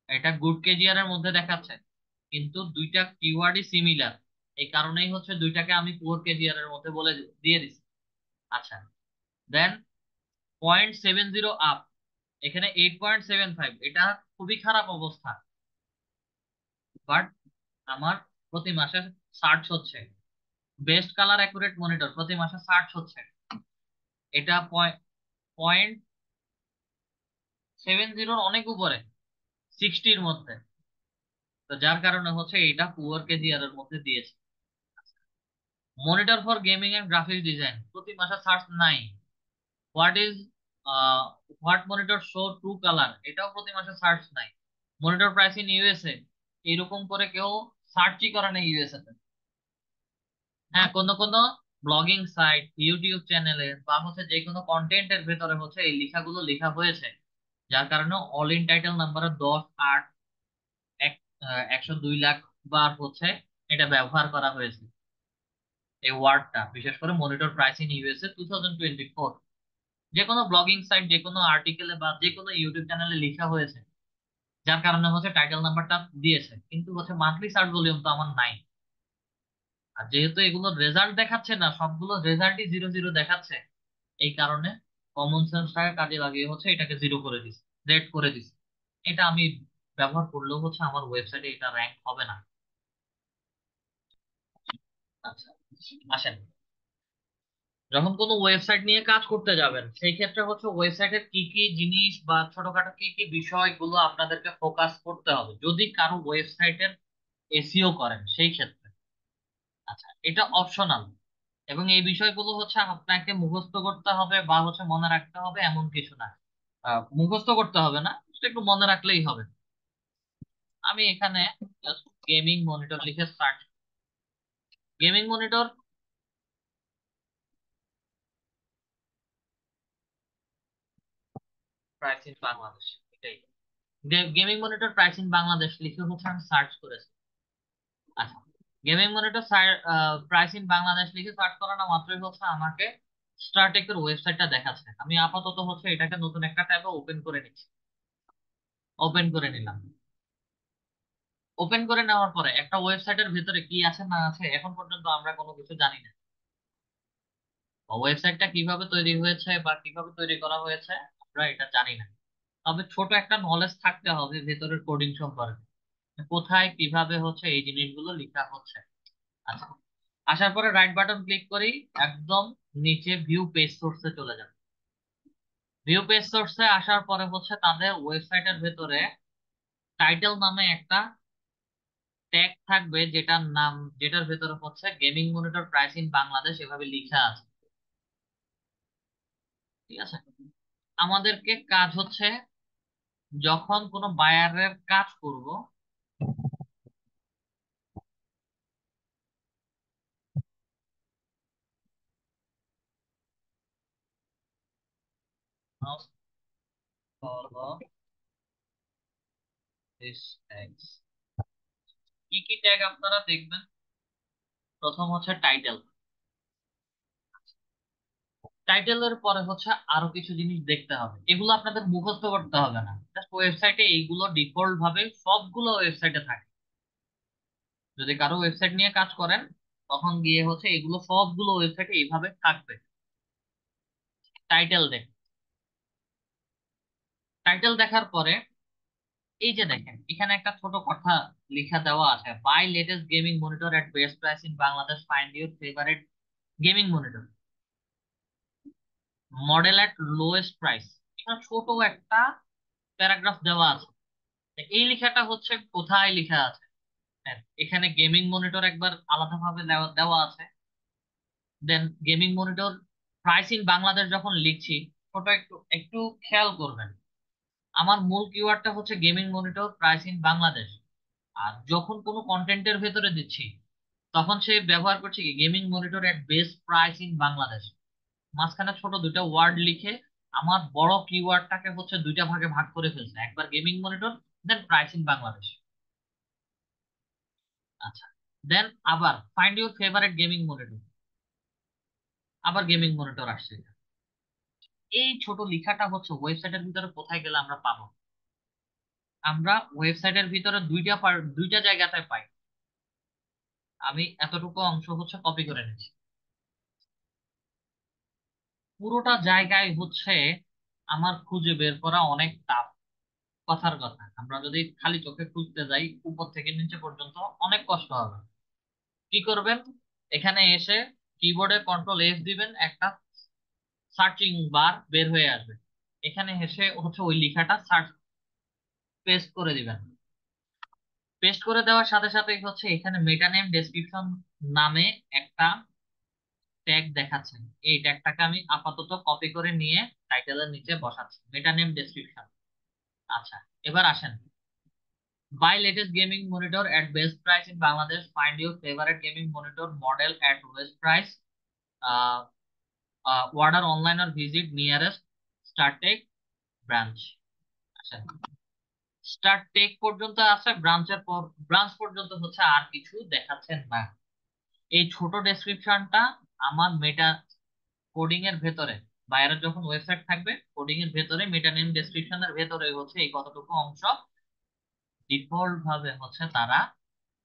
এটা গুড কেজিআর এর মধ্যে দেখাচ্ছে, কিন্তু দুইটা কিওয়ার্ডই সিমিলার। এই কারণেই হচ্ছে দুইটাকে আমি 4 kgr এর মধ্যে বলে দিয়ে দিচ্ছি। আচ্ছা, দেন 0.70 আপ, এখানে 8.75, এটা খুবই খারাপ অবস্থা। বাট আমার প্রতি মাসে সার্চ হচ্ছে, বেস্ট কালার অ্যাকুরেট মনিটর প্রতি মাসে সার্চ হচ্ছে, এটা 0.70 অনেক উপরে, 60-র মধ্যে। তো যার কারণে হচ্ছে এটা 4 kgr এর মধ্যে দিয়েছে। Monitor for gaming and graphics design প্রতি মাসে সার্চ নাই। What is what monitor show true colour, এটাও প্রতি মাসে সার্চ নাই। মনিটর প্রাইস ইন ইউএসএ, এরকম করে কেউ সার্চই করে না ইউএসএ তে। হ্যাঁ, কোনো কোনো ব্লগিং সাইট, ইউটিউব চ্যানেলে বা হচ্ছে যে কোনো কন্টেন্টের ভেতরে হচ্ছে এই লেখাগুলো লেখা হয়েছে, যার কারণে অল ইন টাইটেল নাম্বারে 10, 8, 102 লাখ বার হচ্ছে এটা ব্যবহার করা হয়েছে, এই ওয়ার্ডটা, বিশেষ করে মনিটর প্রাইস ইন ইউএসএ 2024। যে কোনো ব্লগিং সাইট, যে কোনো আর্টিকেলে বা যে কোনো ইউটিউব চ্যানেলে লেখা হয়েছে, যার কারণে হচ্ছে টাইটেল নাম্বারটা দিয়েছে, কিন্তু হচ্ছে মান্থলি সার্চ ভলিউম তো আমার নাই। আর যেহেতু এগুলো রেজাল্ট দেখাচ্ছে না, সবগুলো রেজাল্টই 0 0 দেখাচ্ছে, এই কারণে কমন সেন্সটাকে কাজে লাগিয়ে হচ্ছে এটাকে 0 করে দিস, রেড করে দিস। এটা আমি ব্যবহার করলেও হচ্ছে আমার ওয়েবসাইটে এটা র্যাঙ্ক হবে না। আচ্ছা, আসেন, যখন কোনো ওয়েবসাইট নিয়ে কাজ করতে যাবেন সেই ক্ষেত্রে হচ্ছে ওয়েবসাইটের কি কি জিনিস বা ছোটখাটো কি কি বিষয়গুলো আপনাদেরকে ফোকাস করতে হবে যদি কারো ওয়েবসাইটের এসইও করেন সেই ক্ষেত্রে। আচ্ছা, এটা অপশনাল, এবং এই বিষয়গুলো হচ্ছে আপনাকে মুখস্থ করতে হবে বা হচ্ছে মনে রাখতে হবে এমন কিছু না। মুখস্থ করতে হবে না, সেটা একটু মনে রাখলেই হবে। আমি এখানে গেমিং মনিটর লিখে search, gaming monitor price in Bangladesh, এটাই। Gaming monitor price in Bangladesh লিখে হচ্ছে আমি সার্চ করেছি। আচ্ছা, gaming monitor price in Bangladesh লিখে সার্চ করানো মাত্রই হচ্ছে আমাকে স্টারটেকের ওয়েবসাইটটা দেখাচ্ছে। আমি আপাতত হচ্ছে এটাকে নতুন একটা ট্যাবে ওপেন করে নিচ্ছি। ওপেন করে নিলাম। ওপেন করে নেওয়ার পরে একটা ওয়েবসাইটের ভিতরে কি আছে না আছে এখন পর্যন্ত আমরা কোনো কিছু জানি না। ওয়েবসাইটটা কিভাবে তৈরি হয়েছে বা কিভাবে তৈরি করা হয়েছে আমরা এটা জানি না। তবে ছোট একটা নলেজ থাকতে হবে ভেতরের কোডিং সম্পর্কে, কোথায় কিভাবে হচ্ছে এই জিনিসগুলো লেখা হচ্ছে। আচ্ছা, আসার পরে রাইট বাটন ক্লিক করি, একদম নিচে ভিউ পেজ সোর্সে চলে যাবে। ভিউ পেজ সোর্সে আসার পরে হচ্ছে তাদের ওয়েবসাইটের ভেতরে টাইটেল নামে একটা ট্যাগ থাকবে, যেটার ভেতরে হচ্ছে gaming monitor price in Bangladesh এভাবে লেখা আছে। ঠিক আছে, আমাদেরকে কাজ হচ্ছে যখন কোনো বায়ারের কাজ করব, follow this tags, কি কি ট্যাগ আপনারা দেখবেন? প্রথম হচ্ছে টাইটেল। টাইটেলের পরে হচ্ছে আরো কিছু জিনিস দেখতে হবে, এগুলো আপনাদের মুখস্থ করতে হবে না, জাস্ট ওয়েবসাইটে এইগুলো ডিফল্ট ভাবে সবগুলো ওয়েবসাইটে থাকে। যদি কারো ওয়েবসাইট নিয়ে কাজ করেন তখন গিয়ে হচ্ছে এগুলো সবগুলো ওয়েবসাইটে এইভাবে থাকবে। টাইটেল দেখ, টাইটেল দেখার পরে এই যে দেখেন এখানে একটা ছোট কথা লেখা দেওয়া আছে, buy latest gaming monitor at best price in Bangladesh, find your favourite gaming monitor, model at lowest price. এখানে ছোট একটা প্যারাগ্রাফ দেওয়া আছে। তো এই লেখাটা হচ্ছে কোথায় লেখা আছে? হ্যাঁ, এখানে গেমিং মনিটর একবার আলাদাভাবে দেওয়া দেওয়া আছে। Then gaming monitor price in Bangladesh যখন লিখছি, ছোট একটু একটু খেয়াল করবেন, আমার মূল কিওয়ার্ডটা হচ্ছে gaming monitor price in Bangladesh. আর যখন কোনো কন্টেন্টের ভেতরে দিচ্ছি তখন সে ব্যবহার করছে কি gaming monitor at best price in Bangladesh. মাঝখানে ছোট দুইটা ওয়ার্ড লিখে আমার বড় কিওয়ার্ডটাকে হচ্ছে দুইটা ভাগে ভাগ করে ফেলছে, একবার gaming monitor, then price in Bangladesh. আচ্ছা, দেন আবার find your favourite gaming monitor, আবার গেমিং মনিটর আসছে। এই ছোট লেখাটা হচ্ছে ওয়েবসাইটের ভিতরে কোথায় গেলে আমরা পাবো? আমরা ওয়েবসাইটের ভিতরে দুইটা জায়গাতে পাই। আমি এতটুকু অংশ হচ্ছে কপি করে নিচ্ছি। পুরোটা জায়গায় হচ্ছে আমার খুঁজে বের করা অনেক টাফ। কথার কথা, আমরা যদি খালি চোখে খুঁজতে যাই উপর থেকে নিচে পর্যন্ত অনেক কষ্ট হবে। কি করবেন? এখানে এসে কিবোর্ডে কন্ট্রোল এফ দিবেন, একটা সার্চিং বার বের হয়ে আসবে। এখানে এসে হচ্ছে ওই লেখাটা সার্চ পেস্ট করে দিবেন। পেস্ট করে দেওয়ার সাথে সাথে হচ্ছে এখানে মেটা নেম ডেসক্রিপশন নামে একটা ট্যাগ দেখাচ্ছেন, এই ট্যাগটাকে আমি আপাতত কপি করে নিয়ে টাইটেলের নিচে বসাচ্ছি, মেটা নেম ডেসক্রিপশন। আচ্ছা, এবার আসেন, buy latest gaming monitor at best price in Bangladesh, find your favourite gaming monitor model at best price, order online আর ভিজিট নিয়ারেস্ট স্টারটেক ব্রাঞ্চ। আচ্ছা, স্টার্ট টেক পর্যন্ত আছে, ব্রাঞ্চের পর ব্রাঞ্চ পর্যন্ত হচ্ছে আর কিছু দেখাচ্ছেন না। এই ছোট ডেসক্রিপশনটা আমার মেটা কোডিং এর ভেতরে, বাইরে যখন ওয়েবসাইট থাকবে কোডিং এর ভেতরে মেটা নেম ডেসক্রিপশনের ভেতরে হচ্ছে এই কতটুকু অংশ ডিফল্ট ভাবে হচ্ছে তারা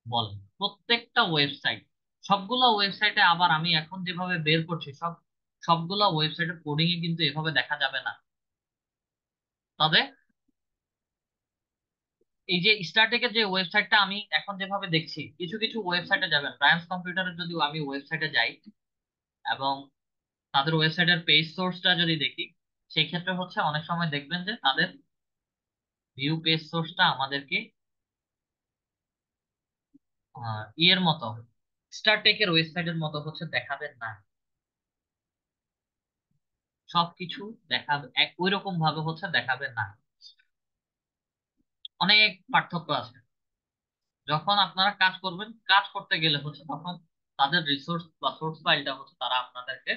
বলে। প্রত্যেকটা ওয়েবসাইট, সবগুলো ওয়েবসাইটে আবার আমি এখন যেভাবে বের করছি সবগুলো ওয়েবসাইটের কোডিং এ কিন্তু এভাবে দেখা যাবে না। তবে এই যে স্টারটেকের যে ওয়েবসাইটটা আমি এখন যেভাবে দেখছি, কিছু কিছু ওয়েবসাইটে যাবেন, ব্রায়ান্স কম্পিউটারের যদি আমি ওয়েবসাইটে যাই এবং তাদের ওয়েবসাইটের পেজ সোর্সটা যদি দেখি, সেই ক্ষেত্রে হচ্ছে অনেক সময় দেখবেন যে তাদের ভিউ পেজ সোর্সটা আমাদেরকে ইয়ের মতো, স্টারটেকের ওয়েবসাইটের মতো হচ্ছে দেখাবেন না। সবকিছু দেখাবে ওই রকম ভাবে হচ্ছে দেখাবেন না, অনেক পার্থক্য আছে। যখন আপনারা কাজ করবেন, কাজ করতে গেলে হচ্ছে তখন তাদের রিসোর্স বা সোর্স ফাইলটা হচ্ছে তারা আপনাদেরকে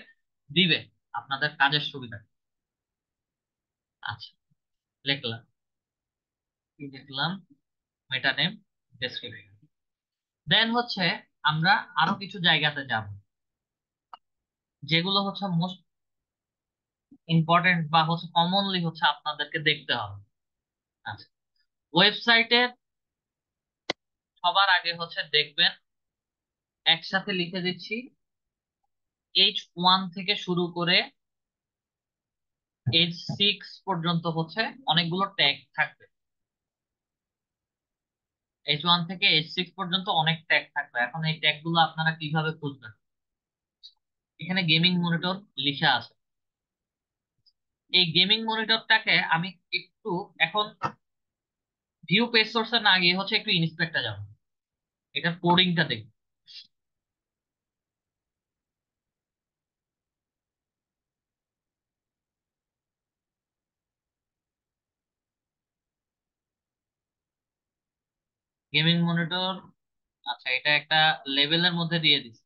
দিবে আপনাদের কাজের সুবিধা। আচ্ছা, লিখলাম, কি লিখলাম? মেটা নেম ডেসক্রিপশন। দেন হচ্ছে আমরা আরো কিছু জায়গাতে যাব যেগুলো হচ্ছে মোস্ট ইম্পর্টেন্ট বা হচ্ছে কমনলি হচ্ছে আপনাদেরকে দেখতে হবে। আচ্ছা, ওয়েবসাইটের সবার আগে হচ্ছে দেখবেন, একসাথে লিখে দিচ্ছি, H1 থেকে শুরু করে H6 পর্যন্ত হচ্ছে অনেকগুলো ট্যাগ থাকবে। H1 থেকে H6 পর্যন্ত অনেক ট্যাগ থাকবে। এখন এই ট্যাগ গুলো আপনারা কিভাবে খুঁজবেন? এখানে গেমিং মনিটর লেখা আছে। এই গেমিং মনিটরটাকে আমি একটু এখন ভিউ পেজ সোর্সে না গিয়ে হচ্ছে একটু ইন্সপেক্টে যাব, এটার কোডিংটা দেখব। গেমিং মনিটর, আচ্ছা এটা একটা লেভেলের মধ্যে দিয়ে দিচ্ছি,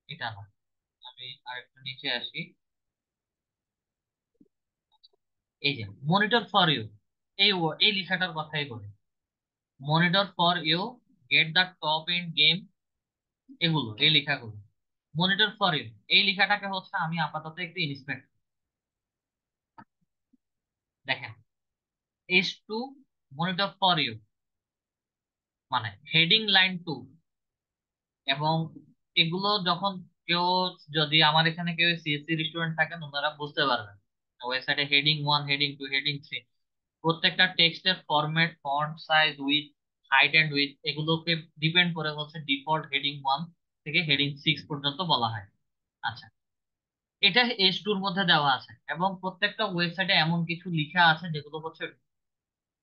এটা না, আমি আরেকটু নিচে আসি। এই যে মনিটর ফর ইউ, এই লেখাটার কথাই বলি, monitor for you, get the top end game, এগুলো এই লেখাগুলো। মনিটর ফর ইউ এই লেখাটাকে হচ্ছে আমি আপাতত একটু ইন্সপেক্ট দেখেন। S2 মনিটর ফর ইউ মানে হেডিং লাইন 2। এবং এগুলো যখন কেউ, যদি আমার এখানে কেউ সিএসসি স্টুডেন্ট থাকেন ওনারা বুঝতে পারবেন। ওয়েবসাইটে হেডিং 1, হেডিং 2, হেডিং 3 প্রত্যেকটা টেক্সটের format, font size, width, height and width এগুলোকে ডিপেন্ড করে হচ্ছে ডিফল্ট হেডিং 1 থেকে হেডিং 6 পর্যন্ত বলা হয়। আচ্ছা, এটা S2 এর মধ্যে দেওয়া আছে এবং প্রত্যেকটা ওয়েবসাইটে এমন কিছু লেখা আছে যেগুলো হচ্ছে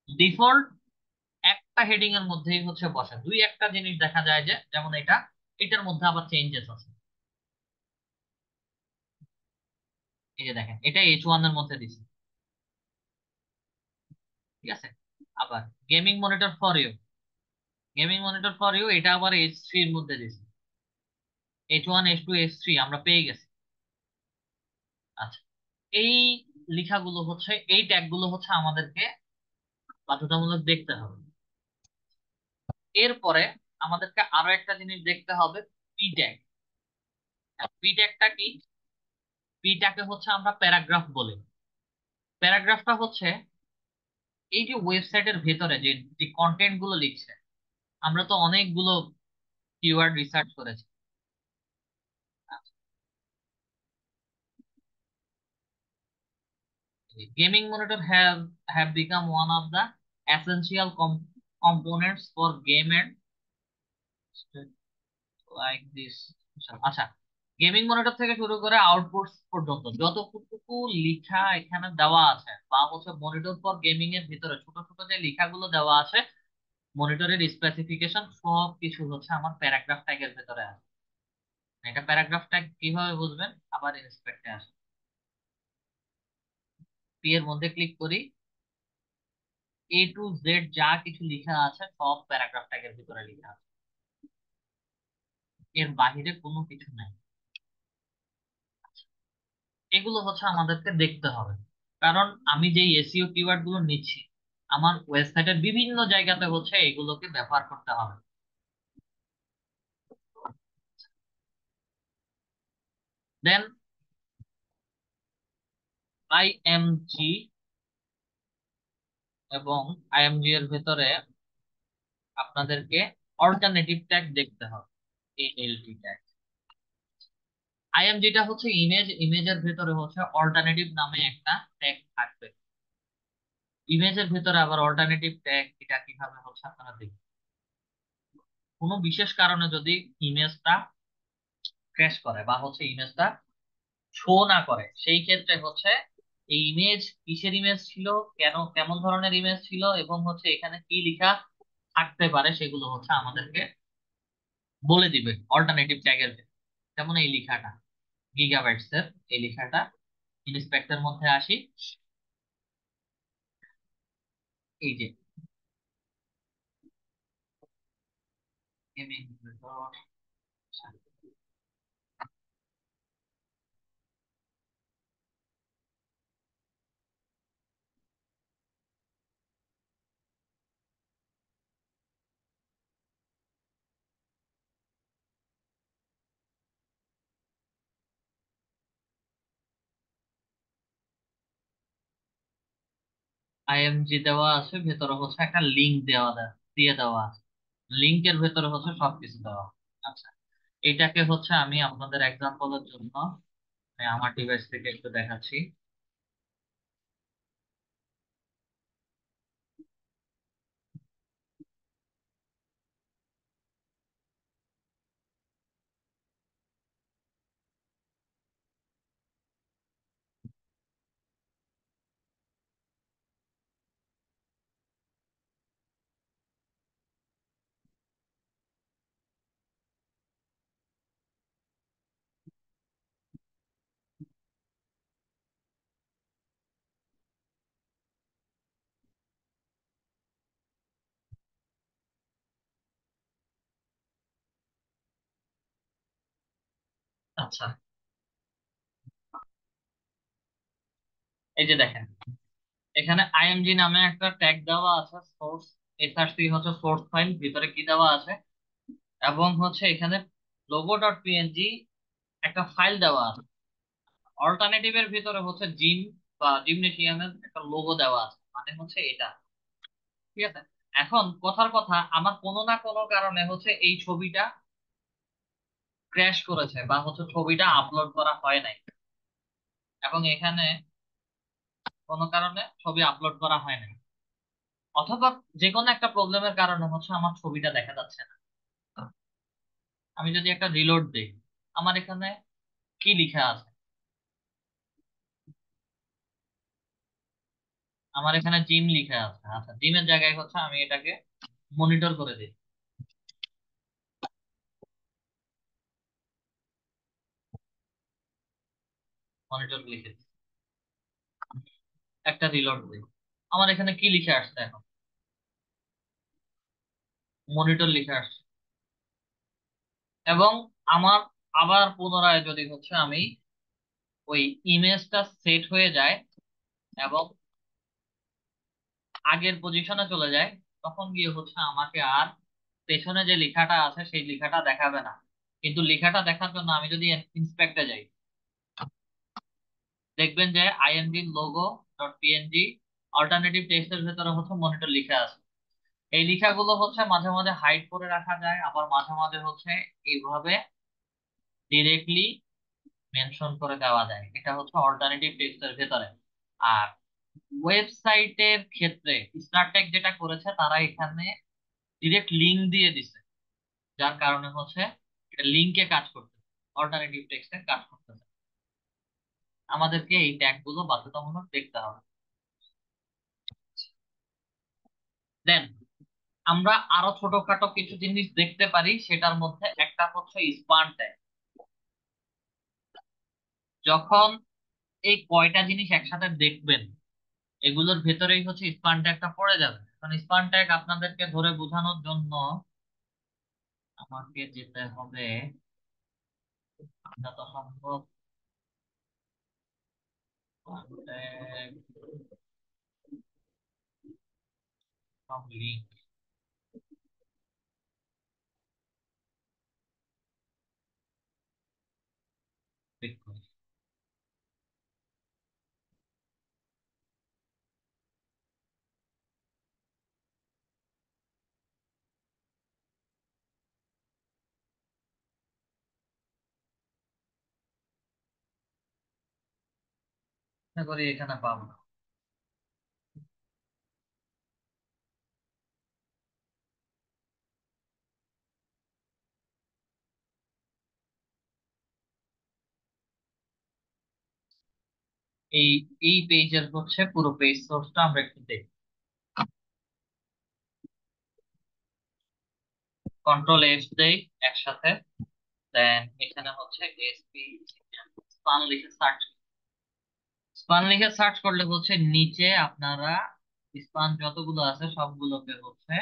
ডিফল্ট একটা হেডিং এর মধ্যেই হচ্ছে বসে। দুই একটা জিনিস দেখা যায় যে, যেমন এটার মধ্যে আবার চেঞ্জেস আছে। এই যে দেখেন, এটা H1 এর মধ্যে দিছে, ঠিক আছে। আবার গেমিং মনিটর ফর ইউ, এটা আবার H3 এর মধ্যে দিছে। H1, H2, H3 আমরা পেয়ে গেছি। আচ্ছা, এই লেখাগুলো হচ্ছে, এই ট্যাগ গুলো হচ্ছে আমাদেরকে বাধ্যতামূলক দেখতে হবে। এরপরে আমাদেরকে আরো একটা জিনিস দেখতে হবে, পি ট্যাগ। পি ট্যাগটা কি? পি ট্যাগে হচ্ছে আমরা প্যারাগ্রাফ বলি। প্যারাগ্রাফটা হচ্ছে এই যে ওয়েবসাইটের ভেতরে যে যে কন্টেন্ট গুলো লিখছে, আমরা তো অনেকগুলো কিওয়ার্ড রিসার্চ করেছি। Gaming monitor have become one of the essential components for game and like this. আচ্ছা, গেমিং মনিটর থেকে শুরু করে আউটপুট পর্যন্ত যতটুকু লেখা এখানে দেওয়া আছে বা হচ্ছে মনিটর ফর গেমিং এর ভিতরে ছোট ছোট যে লেখাগুলো দেওয়া আছে, মনিটরের স্পেসিফিকেশন সব কিছু হচ্ছে আমার প্যারাগ্রাফ ট্যাগের ভিতরে আছে। এটা প্যারাগ্রাফ ট্যাগ কিভাবে বুঝবেন? আবার ইন্সপেক্টে আসে, পি এর মধ্যে ক্লিক করি, A to Z যা কিছু লেখা আছে সব প্যারাগ্রাফ ট্যাগের ভিতরে লেখা আছে, এর বাহিরে কোনো কিছু নাই। এগুলো হচ্ছে আমাদেরকে দেখতে হবে, কারণ আমি যে এসইও কিওয়ার্ড গুলো নিচ্ছি আমার ওয়েবসাইটের বিভিন্ন জায়গাতে হচ্ছে এগুলোকে ব্যবহার করতে হবে। দেন আইএমজি, এবং আইএমজি এর ভেতরে আপনাদেরকে অল্টারনেটিভ ট্যাগ দেখতে হবে, এএলটি ট্যাগ। আইএমজিটা হচ্ছে ইমেজের ভেতরে হচ্ছে অল্টারনেটিভ নামে একটা ট্যাগ থাকবে। ইমেজের ভেতরে আবার অল্টারনেটিভ ট্যাগ এটা কিভাবে হচ্ছে আপনারা দেখবেন? কোনো বিশেষ কারণে যদি ইমেজটা ক্র্যাশ করে বা হচ্ছে ইমেজটা শো না করে, সেই ক্ষেত্রে হচ্ছে এই ইমেজ কিসের ইমেজ ছিল, কেন, কেমন ধরনের ইমেজ ছিল, এবং হচ্ছে এখানে কি লেখা থাকতে পারে সেগুলো হচ্ছে আমাদেরকে বলে দিবে অল্টারনেটিভ ট্যাগের। যেমন এই লেখাটা গিগাবাইটস এর, এই লেখাটা ইন্সপেক্টর মধ্যে আসি, এই যে আইএমজি দেওয়া আছে, ভেতরে হচ্ছে একটা লিঙ্ক দিয়ে দেওয়া আছে, লিঙ্কের ভেতরে হচ্ছে সবকিছু দেওয়া। আচ্ছা, এটাকে হচ্ছে আমি আপনাদের এক্সাম্পলের জন্য আমি আমার ডিভাইস থেকে একটু দেখাচ্ছি। আচ্ছা, এই যে দেখেন, এখানে আইএমজি নামে একটা ট্যাগ দেওয়া আছে, সোর্স, এসআরসি হচ্ছে সোর্স ফাইল, ভিতরে কি দেওয়া আছে, এবং হচ্ছে এখানে লোগো ডট পিএনজি একটা ফাইল দেওয়া আছে। অল্টারনেটিভের ভিতরে হচ্ছে জিম বা জিমনেশিয়ামের একটা লোগো দেওয়া আছে, মানে হচ্ছে এটা। ঠিক আছে। এখন কথার কথা, আমার কোনো না কোনো কারণে হচ্ছে এই ছবিটা ক্র্যাশ করেছে বা হচ্ছে ছবিটা আপলোড করা হয় নাই, এবং এখানে কোনো কারণে ছবি আপলোড করা হয় নাই, অথবা যে কোনো একটা প্রবলেমের কারণে হচ্ছে আমার ছবিটা দেখা যাচ্ছে না। আমি যদি একটা রিলোড দিই, আমার এখানে কি লেখা আছে? আমার এখানে জিম লেখা আছে। আচ্ছা, জিমের জায়গায় হচ্ছে আমি এটাকে মনিটর করে দিই, মনিটর লিখে দিই, একটা রিলোড দিই। আমার এখানে কি লিখে আসছে এখন? মনিটর লিখে আসছে। এবং আমার আবার পুনরায় যদি হচ্ছে আমি ওই ইমেজটা সেট হয়ে যায় এবং আগের পজিশনে চলে যায়, তখন গিয়ে হচ্ছে আমাকে আর পেছনে যে লেখাটা আছে সেই লেখাটা দেখাবে না। কিন্তু লেখাটা দেখার জন্য আমি যদি ইন্সপেক্টে যাই, দেখবেন যে ING logo dot PNG alternative টেক্সটের ভেতরে হচ্ছে মনিটর লিখা আছে। এই লেখাগুলো হচ্ছে মাঝে মাঝে হাইড করে রাখা যায়, আবার মাঝে মাঝে হচ্ছে এইভাবে ডিরেক্টলি মেনশন করে দেওয়া যায়। এটা হচ্ছে অল্টারনেটিভ টেক্সটের ভেতরে। আর ওয়েবসাইটের ক্ষেত্রে স্টারটেক যেটা করেছে, তারা এখানে ডিরেক্ট লিংক দিয়ে দিছে, যার কারণে হচ্ছে এটা লিংকে কাজ করতে, অল্টারনেটিভ টেক্সটে কাজ করতেছে। আমাদেরকে এই ট্যাগ গুলো বাধ্যতামূলক দেখতে হবে। দেন আমরা আরো ছোটখাটো কিছু জিনিস দেখতে পারি, সেটার মধ্যে একটা হচ্ছে স্পান ট্যাগ। যখন এই কয়টা জিনিস একসাথে দেখবেন, এগুলোর ভেতরেই হচ্ছে স্পান ট্যাগটা পড়ে যাবে। কারণ স্পান ট্যাগ আপনাদেরকে ধরে বোঝানোর জন্য আমাকে যেতে হবে যত সম্ভব লিঙ্ক ক্লিক করি। আশা করি এখানে পাবো। এই এই পেজের হচ্ছে পুরো পেজ সোর্সটা আমরা একটু দেখি। কন্ট্রোল এফ দেই একসাথে। দেন এখানে হচ্ছে এসপি স্পান লিখে সার্চ, স্পান লিখে সার্চ করলে হচ্ছে নিচে আপনারা স্পান যতগুলো আছে সবগুলোকে হচ্ছে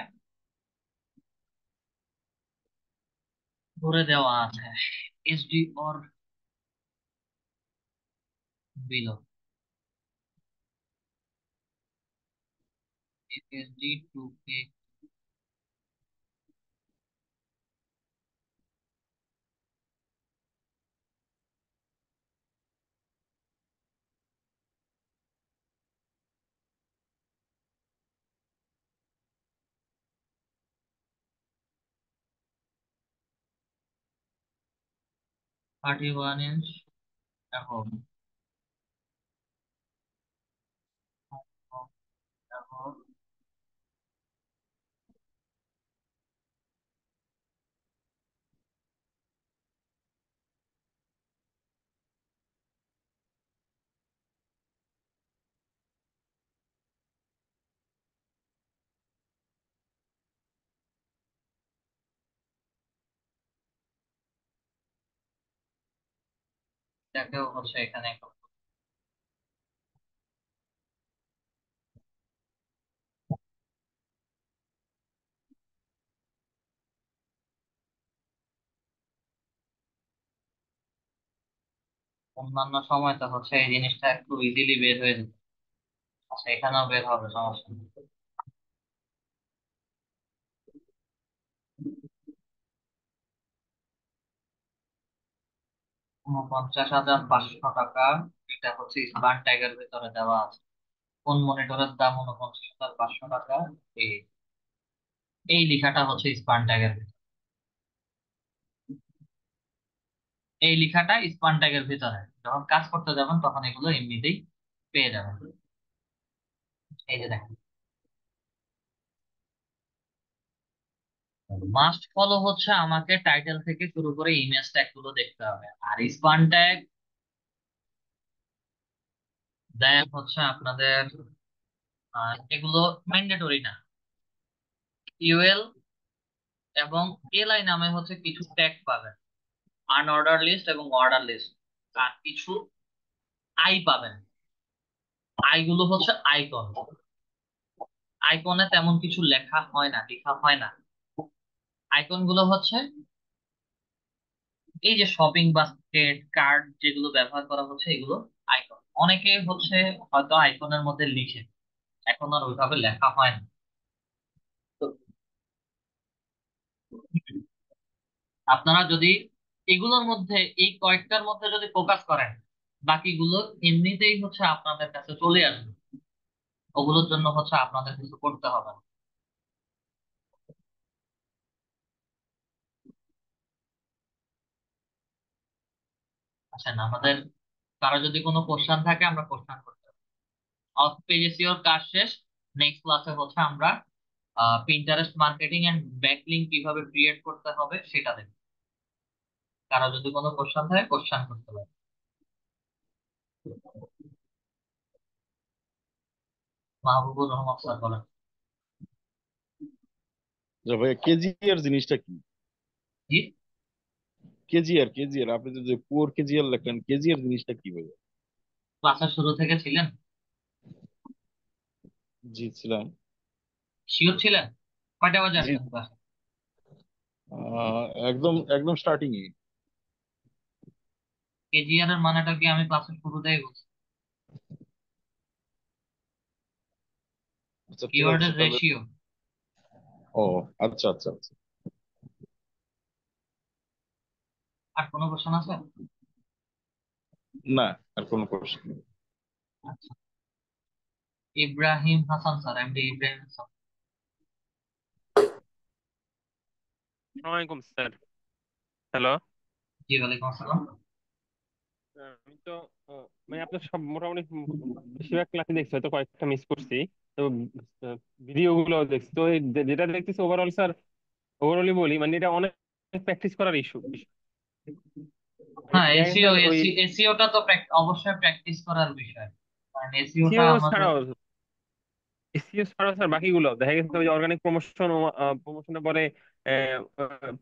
ধরে দেওয়া আছে, HD or below, SD to K. Thirty one inch এখন এটাকেও হচ্ছে এখানে অন্যান্য সময় তো হচ্ছে এই জিনিসটা একটু ইজিলি বের হয়ে যেত। আচ্ছা, এখানেও বের হবে, সমস্যা নেই। 49,500 টাকা। এটা হচ্ছে স্মার্ট ট্যাগের ভিতরে দেওয়া আছে। কোন মনিটরের দাম 49,500 টাকা? এই এই লেখাটা হচ্ছে স্পান ট্যাগের ভিতরে। এই লেখাটা স্পান ট্যাগের ভিতরে যখন কাজ করতে যাবেন তখন এগুলো এমনিতেই পেয়ে যাবেন। এই যে দেখেন, মাস্ট ফলো হচ্ছে আমাকে টাইটেল থেকে শুরু করে ইমেজ ট্যাগ গুলো দেখতে হবে। আর স্পান ট্যাগ দেন হচ্ছে আপনাদের এগুলো ম্যান্ডেটরি না। ইউএল এবং এলআই নামে হচ্ছে কিছু ট্যাগ পাবেন, আনঅর্ডার লিস্ট এবং অর্ডার লিস্ট। আর কিছু আই পাবেন। আই গুলো হচ্ছে আইকন। আইকনে তেমন কিছু লেখা হয় না, লেখা হয় না। আইকন গুলো হচ্ছে এই যে শপিং বাস্কেট, কার্ড যেগুলো ব্যবহার করা হচ্ছে এগুলো আইকন। অনেকে হচ্ছে হয়তো আইকনের মধ্যে লিখে, এখন আর ওইভাবে লেখা হয় না। তো আপনারা যদি এগুলোর মধ্যে, এই কয়েকটার মধ্যে যদি ফোকাস করেন, বাকিগুলো এমনিতেই হচ্ছে আপনাদের কাছে চলে আসবে। ওগুলোর জন্য হচ্ছে আপনাদের কিছু করতে হবে না। আচ্ছা, আমাদের কারো যদি কোনো কোশ্চেন থাকে আমরা কোশ্চেন করতে পারি। অফ পেজ এসইওর কাজ শেষ। নেক্সট ক্লাসে হচ্ছে আমরা পিন্টারেস্ট মার্কেটিং এন্ড ব্যাকলিংক কিভাবে ক্রিয়েট করতে হবে সেটা দেখব। কারো যদি কোনো কোশ্চেন থাকে কোশ্চেন করতে পারে। মাহবুবুর রহমান স্যার বলেন। যে ভাই কেজিআর জিনিসটা কি? জি, কেজিআর আপনি যে পুয়ার কেজিআর লেখেন, কেজিআর জিনিসটা কি ভাই? ক্লাসের শুরু থেকে ছিলেন? জি ছিলাম। শিওর ছিলেন? কয়টা বাজে জি, আসছেন ক্লাসে? একদম একদম স্টার্টিং এ। কেজিআর এর মানেটা কি আমি ক্লাসের শুরুতেই বলছি। আচ্ছা ঠিক আছে কিওয়ার্ডের তাহলে। রেশিও। ও আচ্ছা আচ্ছা আচ্ছা। আর কোনো কোশ্চেন আছে? না, আর কোনো প্রশ্ন নেই। আচ্ছা, ইব্রাহিম হাসান স্যার, এমডি ইব্রাহিম হাসান। ওয়ালাইকুম স্যার। হ্যালো। জি, ওয়ালাইকুম আসসালাম। আমি তো মানে আপনার সব মোটামুটি বেশিরভাগ ক্লাসে দেখছি, হয়তো কয়েকটা মিস করছি। তো ভিডিও গুলো দেখছি, তো যেটা দেখতেছি ওভারঅল স্যার, ওভারঅলই বলি মানে এটা অনেক প্র্যাকটিস করার ইস্যু। হ্যাঁ, দেখা গেছে এসিও স্যার ওই এসিওটা তো অবশ্যই প্র্যাকটিস করার বিষয়। কারণ এসিওটা সিও আমাদের। ছাড়াও, সিও ছাড়াও স্যার বাকিগুলো দেখা গেছে ওই অর্গানিক প্রমোশন, প্রমোশনের পরে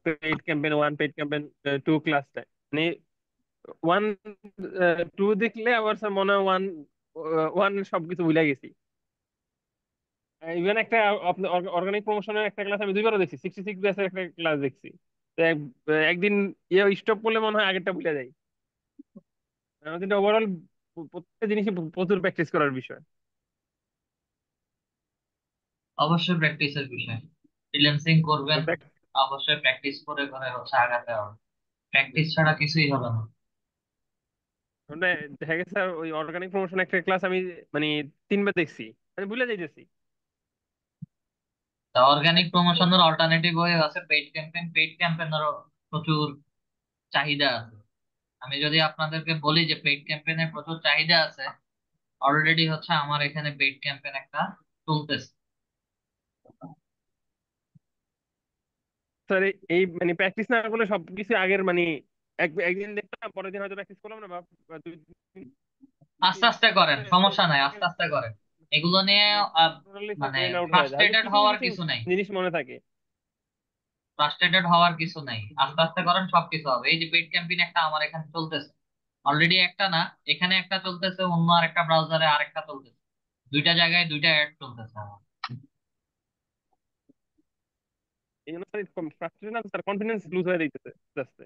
paid campaign one, paid campaign two ক্লাসটা মানে ওয়ান টু দেখলে আবার স্যার মনে হয় ওয়ান ওয়ান সবকিছু ভুলে গেছি। ইভেন একটা আপনার অর্গানিক প্রমোশনের একটা ক্লাস আমি দুইবারও দেখছি, 66 ব্যাচের একটা ক্লাস দেখছি। তো একদিন ইয়ে স্টপ করলে মনে হয় আগেরটা ভুলে যাই। কিন্তু ওভারঅল প্রত্যেকটা জিনিসই প্রচুর প্র্যাকটিস করার বিষয়। অবশ্যই প্র্যাকটিসের বিষয়। ফ্রিল্যান্সিং তো করবেন, অবশ্যই প্র্যাকটিস করে করে হচ্ছে আগাতে হবে। প্র্যাকটিস ছাড়া কিছুই হবে না। মানে দেখা গেছে স্যার ওই অর্গানিক প্রমোশন একটা ক্লাস আমি মানে 3 বার দেখছি, আমি ভুলে যাইতেছি। তা অর্গানিক একদম পুরো প্রমোশনের অল্টারনেটিভ ওয়ে আছে পেইড ক্যাম্পেইন। পেইড ক্যাম্পেইনেরও প্রচুর চাহিদা আছে। আমি যদি আপনাদেরকে বলি যে পেইড ক্যাম্পেইনের প্রচুর চাহিদা আছে, অলরেডি হচ্ছে আমার এখানে পেইড ক্যাম্পেইন একটা চলতেছে। স্যার এই মানে প্র্যাকটিস না করলে সবকিছু আগের মানে একদিন দেখলাম, পরের দিন হয়তো প্র্যাকটিস করলাম না, বা দুই দিন আস্তে আস্তে করেন, সমস্যা নাই, আস্তে আস্তে করেন। এগুলো নিয়ে আহ, টোটালি স্যার মানে ব্রেন আউট হয়ে যায়, হয়তো ফ্রাস্ট্রেটেড কিছু হওয়ার কিছু কিছু নাই। জিনিস মনে থাকে। ফ্রাস্ট্রেটেড হওয়ার কিছু নাই, আস্তে আস্তে করেন, সবকিছু হবে। এই যে পেইড ক্যাম্পেইন একটা আমার এখানে চলতেছে, অলরেডি একটা না, এখানে একটা চলতেছে, অন্য আরেকটা ব্রাউজারে আরেকটা চলতেছে। দুইটা জায়গায় দুইটা অ্যাড চলতেছে আমার। এই জন্য sir frustration sir confidence lose হয়ে যাইতেছে আস্তে আস্তে।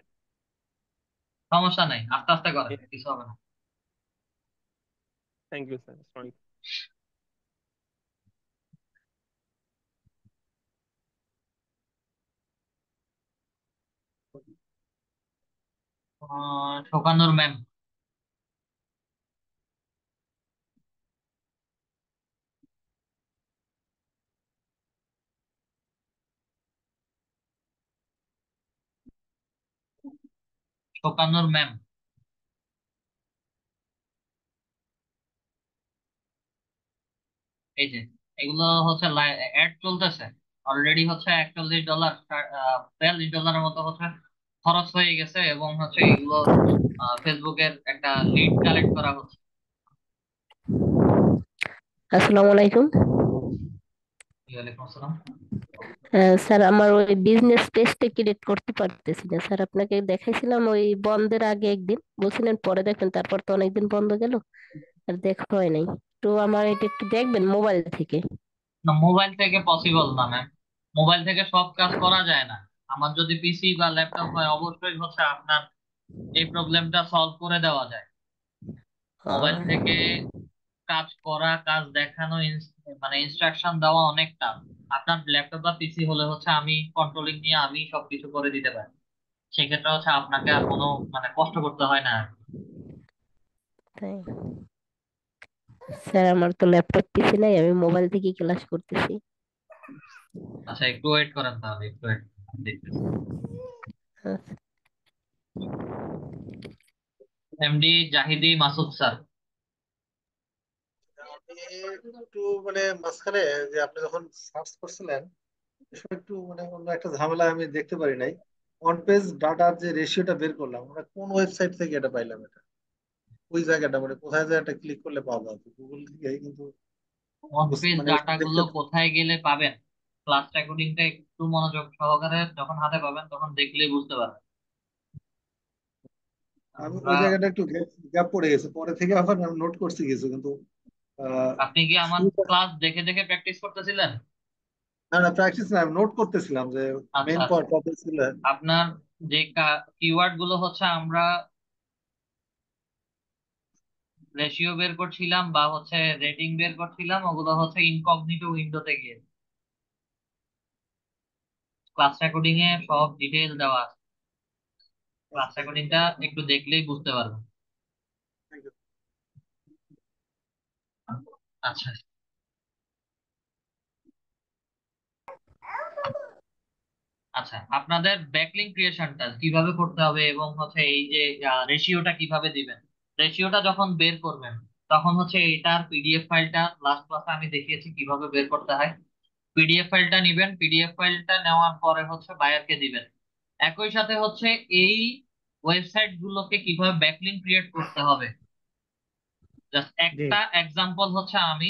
সমস্যা নাই, আস্তে আস্তে করেন, কিছু হবে না। Thank you sir. শোকানোর ম্যাম। শোকানোর ম্যাম। এই যে এগুলো হচ্ছে অ্যাড চলতেছে অলরেডি, হচ্ছে $41, $42 মতো হচ্ছে খরচ হয়ে গেছে, এবং হচ্ছে এগুলো ফেসবুকের একটা লিড কালেক্ট করা হচ্ছে। আসসালামু আলাইকুম। ওয়ালাইকুম আসসালাম। স্যার, আমার ওই বিজনেস পেজটা ক্রিয়েট করতে পারতেছি না স্যার। আপনাকে দেখাইছিলাম ওই বন্ধের আগে একদিন, বলছিলেন পরে দেখবেন, তারপর তো অনেকদিন বন্ধ গেল, আর দেখা হয় নাই। তো আমার এটা একটু দেখবেন মোবাইল থেকে। না, মোবাইল থেকে পসিবল না ম্যাম। মোবাইল থেকে সব কাজ করা যায় না। আমার যদি পিসি বা ল্যাপটপ হয় অবশ্যই হচ্ছে আপনার এই প্রবলেমটা সলভ করে দেওয়া যায়। মোবাইল আহ, থেকে কাজ করা, কাজ দেখানো, মানে ইনস্ট্রাকশন দেওয়া অনেক টাফ। আপনার ল্যাপটপ বা পিসি হলে হচ্ছে আমি কন্ট্রোলিং নিয়ে আমি সবকিছু করে দিতে পারি। সেক্ষেত্রে হচ্ছে আপনাকে আর কোনো মানে কষ্ট করতে হয় না আর কি। তাই স্যার, আমার তো ল্যাপটপ পিসি নাই, আমি মোবাইল থেকে ক্লাস করতেছি। আচ্ছা, একটু ওয়েট করেন তাহলে, একটু ওয়েট দেখতেছি। আচ্ছা। MD Zahidi Masud sir. আমি একটু মানে মাঝখানে যে আপনি যখন সার্চ করছিলেন এ সময় একটু মানে অন্য একটা ঝামেলা আমি দেখতে পারি নাই। অন পেজ ডাটার যে রেশিওটা বের করলাম আমরা কোন ওয়েবসাইট থেকে এটা পাইলাম, এটা ওই জায়গাটা মানে কোথায় যায় এটা ক্লিক করলে পাওয়া যাবে গুগল থেকে কিন্তু অন পেজ মানে ডাটা গুলো দেখতে। কোথায় গেলে পাবেন? ক্লাস রেকর্ডিংটা একটু মনোযোগ সহকারে যখন হাতে পাবেন তখন দেখলেই বুঝতে পারবেন। আমি আমরা ওই জায়গাটা একটু গ্যাপ পড়ে গেছে, পরে থেকে আবার নোট করছি কিছু কিন্তু আহ, আপনি কি আমার শুরুটা- ক্লাস দেখে দেখে প্র্যাকটিস করতেছিলেন? না না প্র্যাকটিস না, আমি নোট করতেছিলাম যে আচ্ছা মেইন আচ্ছা। টপিক ছিল। আপনার যে কিওয়ার্ড গুলো হচ্ছে আমরা রেশিও বের করছিলাম বা হচ্ছে রেটিং বের করছিলাম, ওগুলো হচ্ছে ইনকগনিটো উইন্ডোতে গিয়ে ক্লাস রেকর্ডিং এ সব ডিটেইল দেওয়া আছে। ক্লাস রেকর্ডিংটা একটু দেখলেই বুঝতে পারবেন। আচ্ছা আচ্ছা, আপনাদের ব্যাকলিংক ক্রিয়েশনটা কিভাবে করতে হবে এবং হচ্ছে এই যে রেশিওটা কিভাবে দিবেন, রেশিওটা যখন বের করবেন তখন হচ্ছে এটার পিডিএফ ফাইলটা লাস্ট ক্লাসে আমি দেখিয়েছি কিভাবে বের করতে হয়। পিডিএফ ফাইলটা নিবেন, পিডিএফ ফাইলটা নেওয়ার পরে হচ্ছে বায়ারকে দিবেন। একই সাথে হচ্ছে এই ওয়েবসাইট গুলোকে কিভাবে ব্যাকলিংক ক্রিয়েট করতে হবে, জাস্ট জি একটা এক্সাম্পল হচ্ছে আমি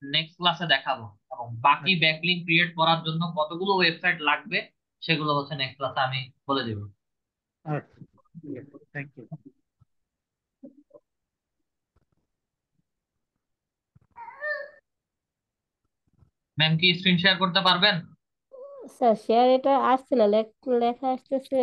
নেক্সট ক্লাসে দেখাবো, এবং বাকি ব্যাকলিংক ক্রিয়েট করার জন্য কতগুলো ওয়েবসাইট লাগবে সেগুলো হচ্ছে নেক্সট ক্লাসে আমি বলে দিব। আচ্ছা, থ্যাংক ইউ। ম্যাম কি স্ক্রিন শেয়ার করতে পারবেন? স্যার, শেয়ার এটা আসছে না, লেখা আসতেছে।